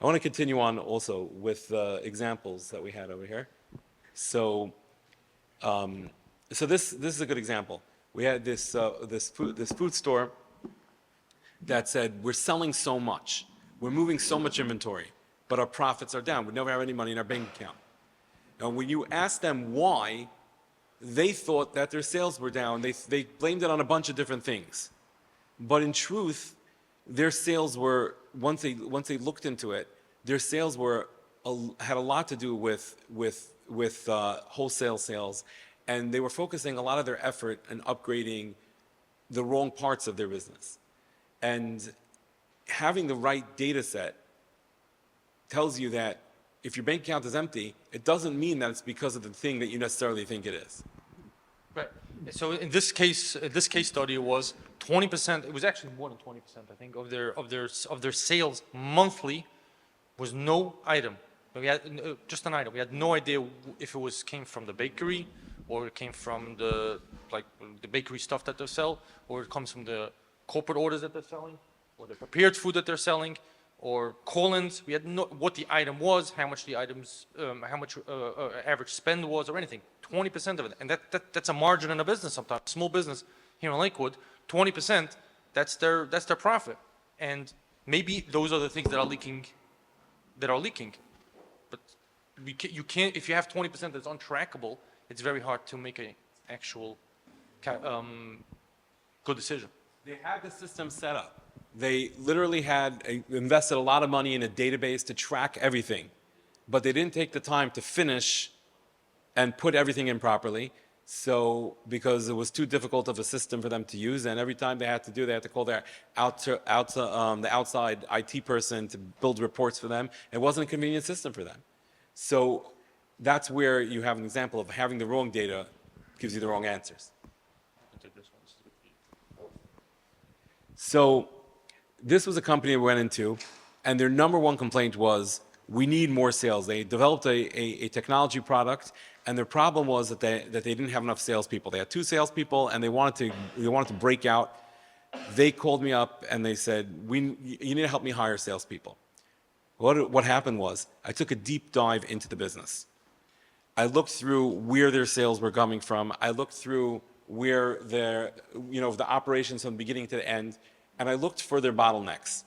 I want to continue on also with the examples that we had over here. So, this is a good example. We had this food store that said, we're selling so much, we're moving so much inventory, but our profits are down. We never have any money in our bank account. And when you ask them why, they thought that their sales were down. They blamed it on a bunch of different things. But in truth, their sales were, once they looked into it, their sales had a lot to do with wholesale sales, and they were focusing a lot of their effort on upgrading the wrong parts of their business. And having the right data set tells you that if your bank account is empty, it doesn't mean that it's because of the thing that you necessarily think it is. Right. So in this case study, it was 20%. It was actually more than 20%, I think, of their sales monthly was no item. We had just an item. We had no idea if it came from the bakery, or it came from the bakery stuff that they sell, or it comes from the corporate orders that they're selling, or the prepared food that they're selling, or call-ins. We had no what the item was, how much the items, how much average spend was, or anything. 20% of it, and that's a margin in a business sometimes. Small business here in Lakewood, 20%. That's their profit, and maybe those are the things that are leaking. But you can't, if you have 20% that's untrackable, it's very hard to make an actual good decision. They had the system set up. They literally invested a lot of money in a database to track everything, but they didn't take the time to finish and put everything in properly. So because it was too difficult of a system for them to use, and every time they had to call the outside IT person to build reports for them. It wasn't a convenient system for them. So that's where you have an example of having the wrong data gives you the wrong answers. So this was a company we went into, and their number one complaint was, we need more sales. They developed a technology product, and their problem was that they didn't have enough salespeople. They had 2 salespeople, and they wanted to break out. They called me up and they said, you need to help me hire salespeople. What happened was, I took a deep dive into the business. I looked through where their sales were coming from. I looked through where the operations from the beginning to the end, and I looked for their bottlenecks.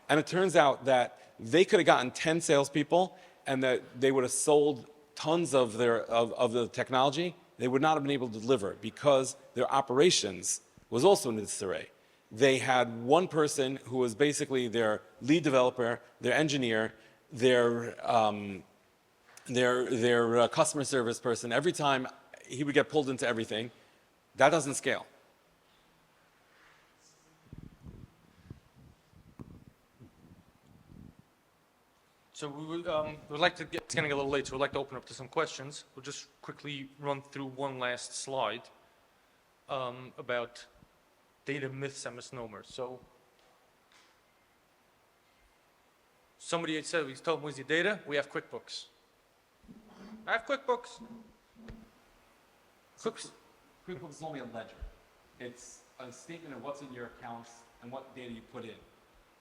And it turns out that they could have gotten 10 salespeople, and that they would have sold tons of the technology. They would not have been able to deliver because their operations was also in disarray. They had one person who was basically their lead developer, their engineer, their customer service person. Every time he would get pulled into everything. That doesn't scale. So we'd like to it's getting a little late, so we'd like to open up to some questions. We'll just quickly run through one last slide about data myths and misnomers. So somebody said, we told them, where's your data? We have QuickBooks. I have QuickBooks. QuickBooks is only a ledger. It's a statement of what's in your accounts and what data you put in.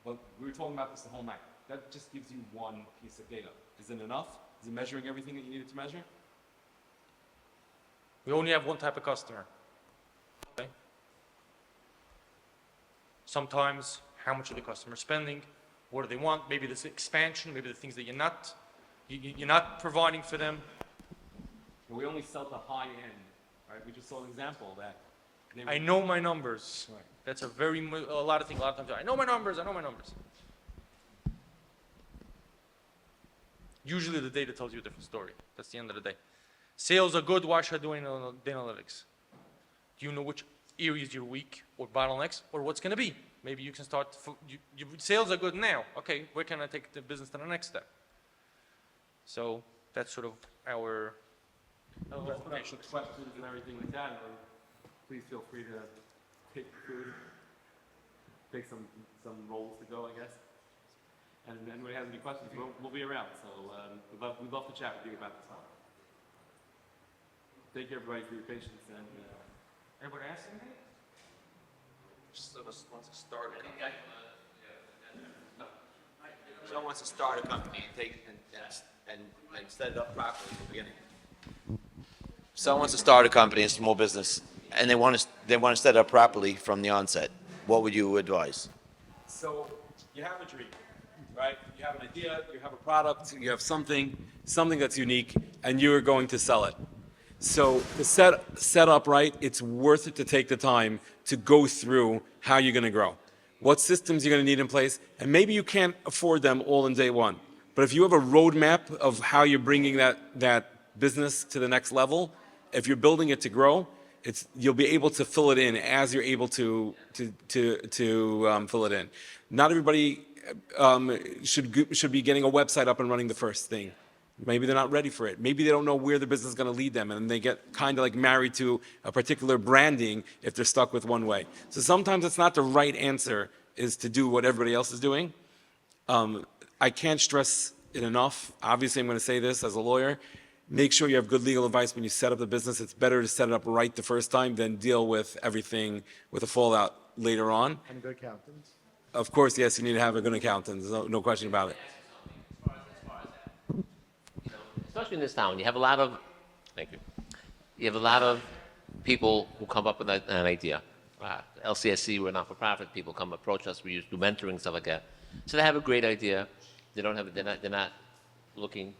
But we were talking about this the whole night. That just gives you one piece of data. Is it enough? Is it measuring everything that you needed to measure? We only have one type of customer. Okay. Sometimes, how much are the customer spending? What do they want? Maybe this expansion, maybe the things that you're not providing for them. We only sell to high end, right? We just saw an example that. I know my numbers. Right. That's a lot of times. I know my numbers. Usually the data tells you a different story. That's the end of the day. Sales are good. Why should I do data analytics? Do you know which areas you're weak or bottlenecks or what's going to be? Maybe you can start, sales are good now. Okay, where can I take the business to the next step? So that's sort of our Questions and everything like that. Please feel free to take food, take some rolls to go, I guess. And if anybody has any questions, we'll be around. So we'd love to chat with you about this one. Thank you, everybody, for your patience. And, Everybody asking me? Someone wants to start a company. Someone wants to start a company and and set it up properly in the beginning. Someone wants to start a company, a small business, and they want to set it up properly from the onset. What would you advise? So you have a dream, right? You have an idea, you have a product, you have something that's unique, and you are going to sell it. So to set up right, it's worth it to take the time to go through how you're going to grow, what systems you're going to need in place, and maybe you can't afford them all in day one. But if you have a roadmap of how you're bringing that business to the next level, if you're building it to grow, you'll be able to fill it in as you're able to fill it in. Not everybody should be getting a website up and running the first thing. Maybe they're not ready for it. Maybe they don't know where the business is going to lead them, and they get kind of like married to a particular branding if they're stuck with one way. So sometimes it's not the right answer is to do what everybody else is doing. I can't stress it enough. Obviously, I'm going to say this as a lawyer. Make sure you have good legal advice when you set up the business. It's better to set it up right the first time than deal with everything with a fallout later on. And good accountants. Of course, yes, you need to have a good accountant. There's no question about it. Especially in this town, you have a lot of, thank you, you have a lot of people who come up with an idea. LCSC, we're not-for-profit, people come approach us, we used to do mentoring, stuff like that. So they have a great idea, they're not looking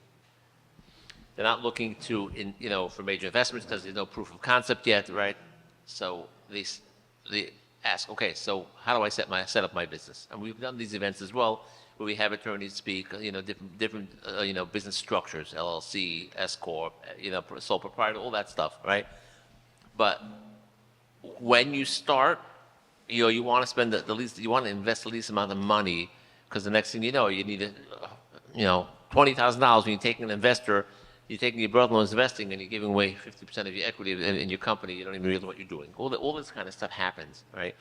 to, for major investments because there's no proof of concept yet, right? So they ask, okay, so how do I set up my business? And we've done these events as well, where we have attorneys speak, different business structures, LLC, S corp, sole proprietor, all that stuff, right? But when you start, you want to spend the least, you want to invest the least amount of money, because the next thing you know, you need $20,000 when you're taking an investor, you're taking your brother-in-law's investing, and you're giving away 50% of your equity in your company. You don't even realize what you're doing. All this kind of stuff happens, right?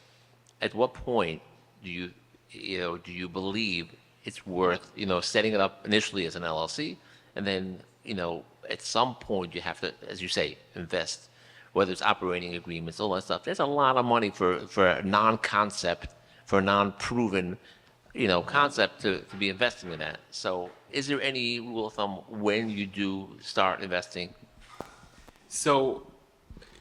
At what point do you believe it's worth, setting it up initially as an LLC, and then, at some point you have to, as you say, invest, whether it's operating agreements, all that stuff. There's a lot of money for a non-concept, for a non-proven, concept to be investing in that. So is there any rule of thumb when you do start investing? So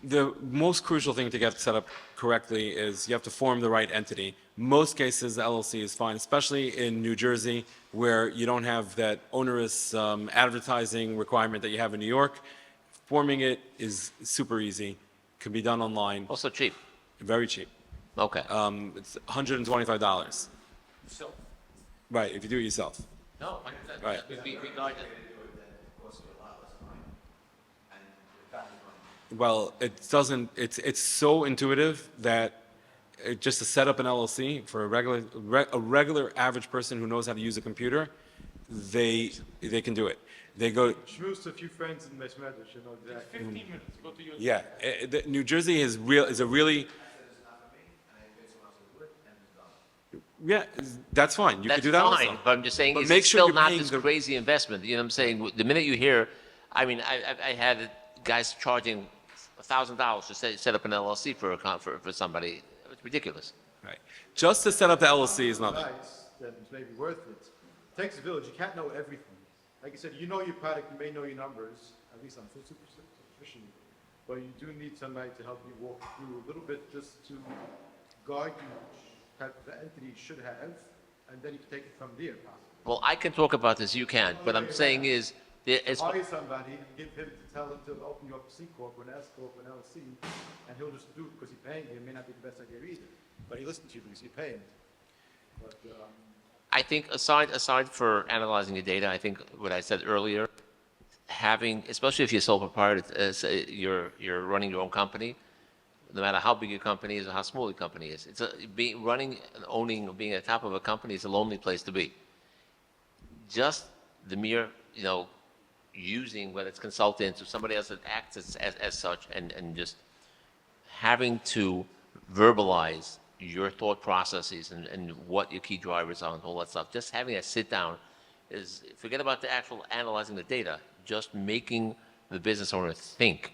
the most crucial thing to get set up correctly is you have to form the right entity. Most cases, the LLC is fine, especially in New Jersey, where you don't have that onerous advertising requirement that you have in New York. Forming it is super easy. Can be done online. Also cheap. Very cheap. Okay. It's $125. So, Right, if you do it yourself. no, Right. Well, it doesn't. It's so intuitive that just to set up an LLC for a regular average person who knows how to use a computer, they can do it. They go. Schmooze to a few friends in Mesmedish, you know exactly. 15 minutes, go to your. Yeah, New Jersey is a really. Yeah, that's fine. You That's could do that fine, also. but I'm just saying, But it's make sure still you're not paying this the- crazy investment. You know what I'm saying? The minute you hear, I mean, I had guys charging $1,000 to set up an LLC for somebody. It's ridiculous. Right. Just to set up the LLC is nothing. Nice, then it's maybe worth it. It takes a village, you can't know everything. Like I said, you know your product, you may know your numbers, at least I'm superficially, but you do need somebody to help you walk through a little bit just to guide you which type of entity you should have, and then you can take it from there possibly. Well, I can talk about this, you can't, but I'm saying is, it's, Hire somebody and give him to tell him to open you up a C Corp or an S Corp or an LLC, and he'll just do it because he's paying you. It may not be the best idea either, but he listens to you because you're paying. But, I think aside for analyzing the data, I think what I said earlier, having, especially if you're sole proprietor, you're running your own company, no matter how big your company is or how small your company is, running and owning, being at the top of a company is a lonely place to be. Just the mere, using, whether it's consultants or somebody else that acts as such, and just having to verbalize your thought processes and what your key drivers are and all that stuff. Just having a sit down is, forget about the actual analyzing the data, just making the business owner think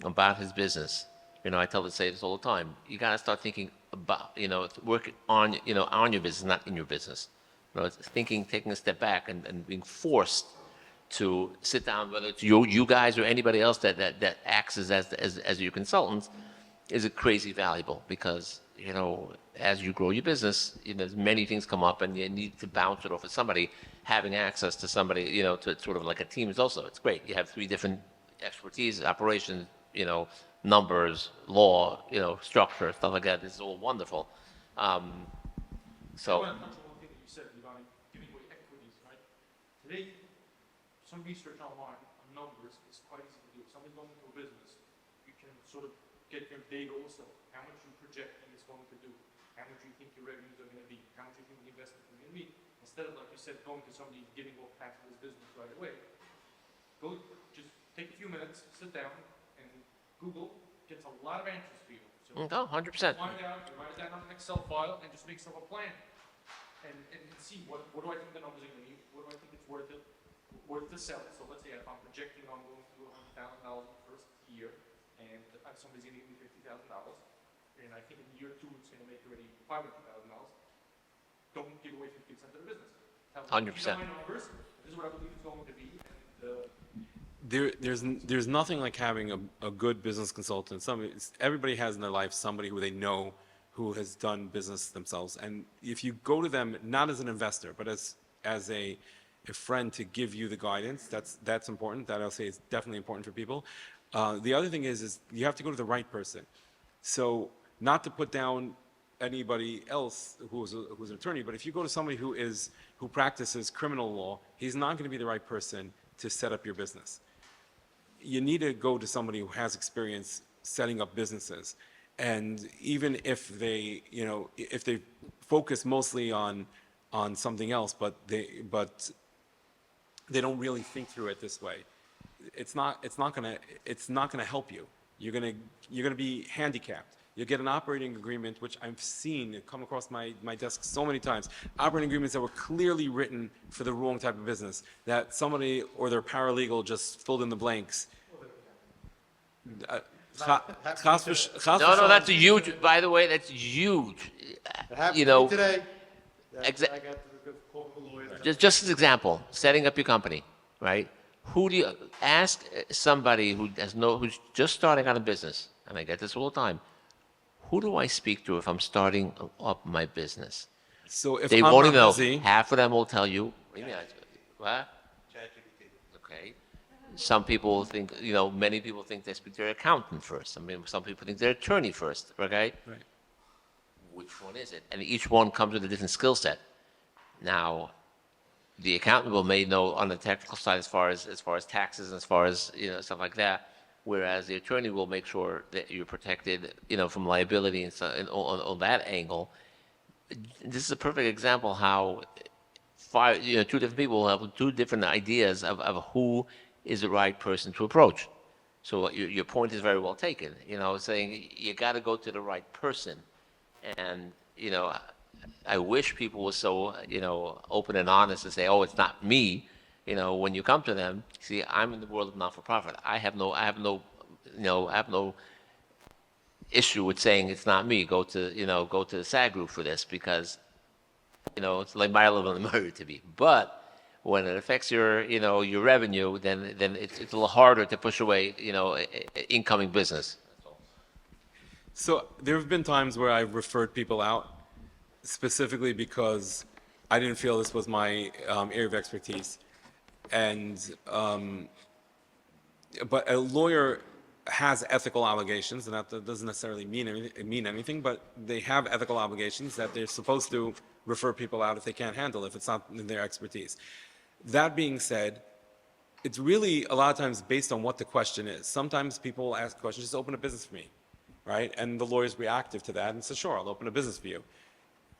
about his business, I tell say this all the time. You got to start thinking about, work on, on your business, not in your business. It's thinking, taking a step back and being forced to sit down, whether it's you guys or anybody else that acts as your consultant, is crazy valuable because, as you grow your business, many things come up and you need to bounce it off of somebody. Having access to somebody, to sort of like a team is also, it's great. You have three different expertise, operations, numbers, law, structure, stuff like that. This is all wonderful. I want to touch on one thing that you said regarding giving away equities, right? Today, some research online on numbers is quite easy to do. If somebody's going into a business, you can sort of get your data also. How much you projecting it's going to do, how much you think your revenues are going to be, how much you think the investment is going to be. Instead of, like you said, going to somebody giving off half of his business right away, just take a few minutes, sit down, and Google gets a lot of answers for you. So Oh, 100%. find out, you write it down on an Excel file, and just make yourself a plan. And see what do I think the numbers are going to be, what do I think it's worth to sell. So let's say if I'm projecting on going to $100,000 in the first year, and somebody's going to give me $50,000, and I think in year 2 it's going to make already $500,000, don't give away 50% of the business. Tell them, 100%. these are my numbers, this is what I believe it's going to be, and There's nothing like having a good business consultant. Everybody has in their life somebody who they know who has done business themselves. And if you go to them, not as an investor, but as a friend to give you the guidance, that's important. That I'll say is definitely important for people. The other thing is you have to go to the right person. So not to put down anybody else who's an attorney, but if you go to somebody who practices criminal law, he's not going to be the right person to set up your business. You need to go to somebody who has experience setting up businesses. And even if they focus mostly on something else, but they don't really think through it this way, it's not gonna help you. You're gonna be handicapped. You'll get an operating agreement, which I've seen come across my desk so many times. Operating agreements that were clearly written for the wrong type of business, that somebody or their paralegal just filled in the blanks. No, that's a huge, by the way, that's huge. It happened You to know, me today. exa- I got to call the lawyer. Just as an example, setting up your company, right? Who do you ask somebody who's just starting out a business, and I get this all the time, who do I speak to if I'm starting up my business? So if They I'm won't not even know. busy, Half of them will tell you, what do you mean? What? Okay. Some people think, many people think they speak to their accountant first. I mean, some people think their attorney first, okay? Right. Which one is it? And each one comes with a different skill set. Now, the accountant may know on the technical side as far as taxes and as far as, stuff like that, whereas the attorney will make sure that you're protected, from liability and so, and on that angle. This is a perfect example how two different people have two different ideas of who is the right person to approach. So your point is very well taken, saying you got to go to the right person. And, I wish people were so, open and honest to say, oh, it's not me. When you come to them, see, I'm in the world of not-for-profit. I have no issue with saying it's not me. Go to the SAG group for this because, it's like my level of the to be. But when it affects your revenue, then it's a little harder to push away, incoming business. So there have been times where I've referred people out specifically because I didn't feel this was my area of expertise. And, but a lawyer has ethical obligations, and that doesn't necessarily mean anything, but they have ethical obligations that they're supposed to refer people out if they can't handle it, if it's not in their expertise. That being said, it's really a lot of times based on what the question is. Sometimes people ask questions, just open a business for me, right? And the lawyer's reactive to that and says, sure, I'll open a business for you.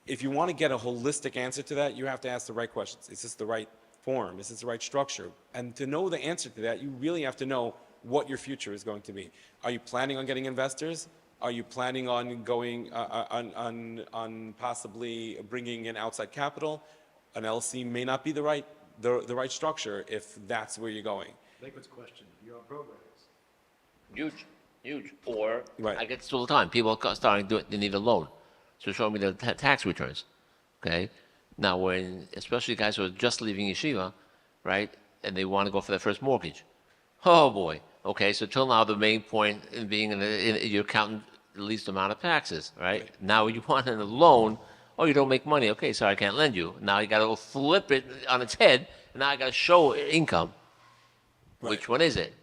If you want to get a holistic answer to that, you have to ask the right questions. Is this the right form? Is this the right structure? And to know the answer to that, you really have to know what your future is going to be. Are you planning on getting investors? Are you planning on going on possibly bringing in outside capital? An LC may not be the right structure if that's where you're going. Lakewood's question, you're on programs. Huge. Huge. Or Right. I get this all the time. People are starting to do it, they need a loan. So show me the tax returns. Okay? Now, when, especially guys who are just leaving yeshiva, right, and they want to go for their first mortgage. Oh, boy. Okay, so till now, the main point in being you're counting the least amount of taxes, right? Now you want a loan. Oh, you don't make money. Okay, so I can't lend you. Now you got to go flip it on its head. And now I got to show income. Which one is it?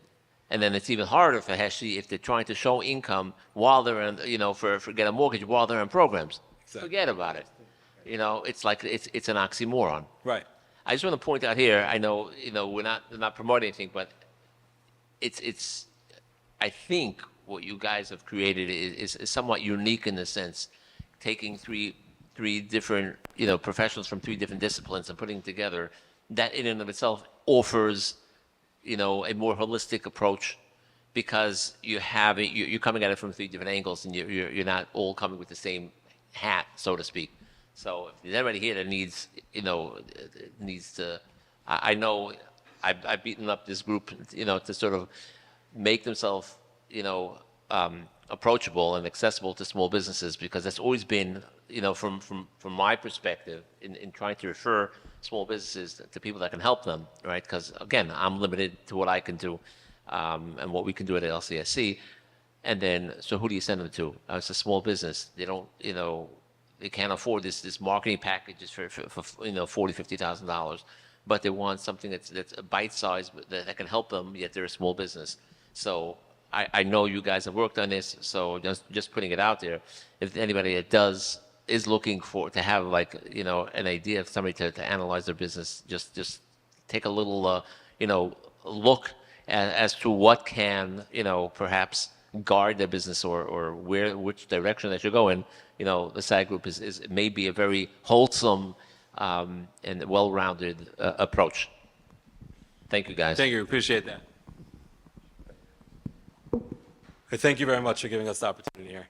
And then it's even harder for Heshi if they're trying to show income while they're in, for get a mortgage while they're in programs. Exactly. Forget about it. It's like it's an oxymoron. Right. I just want to point out here. I know we're not promoting anything, but it's I think what you guys have created is somewhat unique in the sense, taking three different professionals from three different disciplines and putting together that in and of itself offers a more holistic approach, because you're coming at it from three different angles, and you're not all coming with the same hat, so to speak. So if there's anybody here that needs to, I know I've beaten up this group, to sort of make themselves, approachable and accessible to small businesses, because that's always been, from my perspective in trying to refer small businesses to people that can help them, right? Because again, I'm limited to what I can do, and what we can do at LCSC. And then, so who do you send them to? It's a small business. They don't, they can't afford this marketing packages for $40,000, $50,000, but they want something that's a bite size that can help them. Yet they're a small business. So I know you guys have worked on this. So just putting it out there. If anybody that is looking to have an idea of somebody to analyze their business, just take a little look as to what can perhaps guard their business or which direction they should go in. The SAG group is maybe a very wholesome and well-rounded approach. Thank you, guys. Thank you. Appreciate that. Thank you very much for giving us the opportunity here.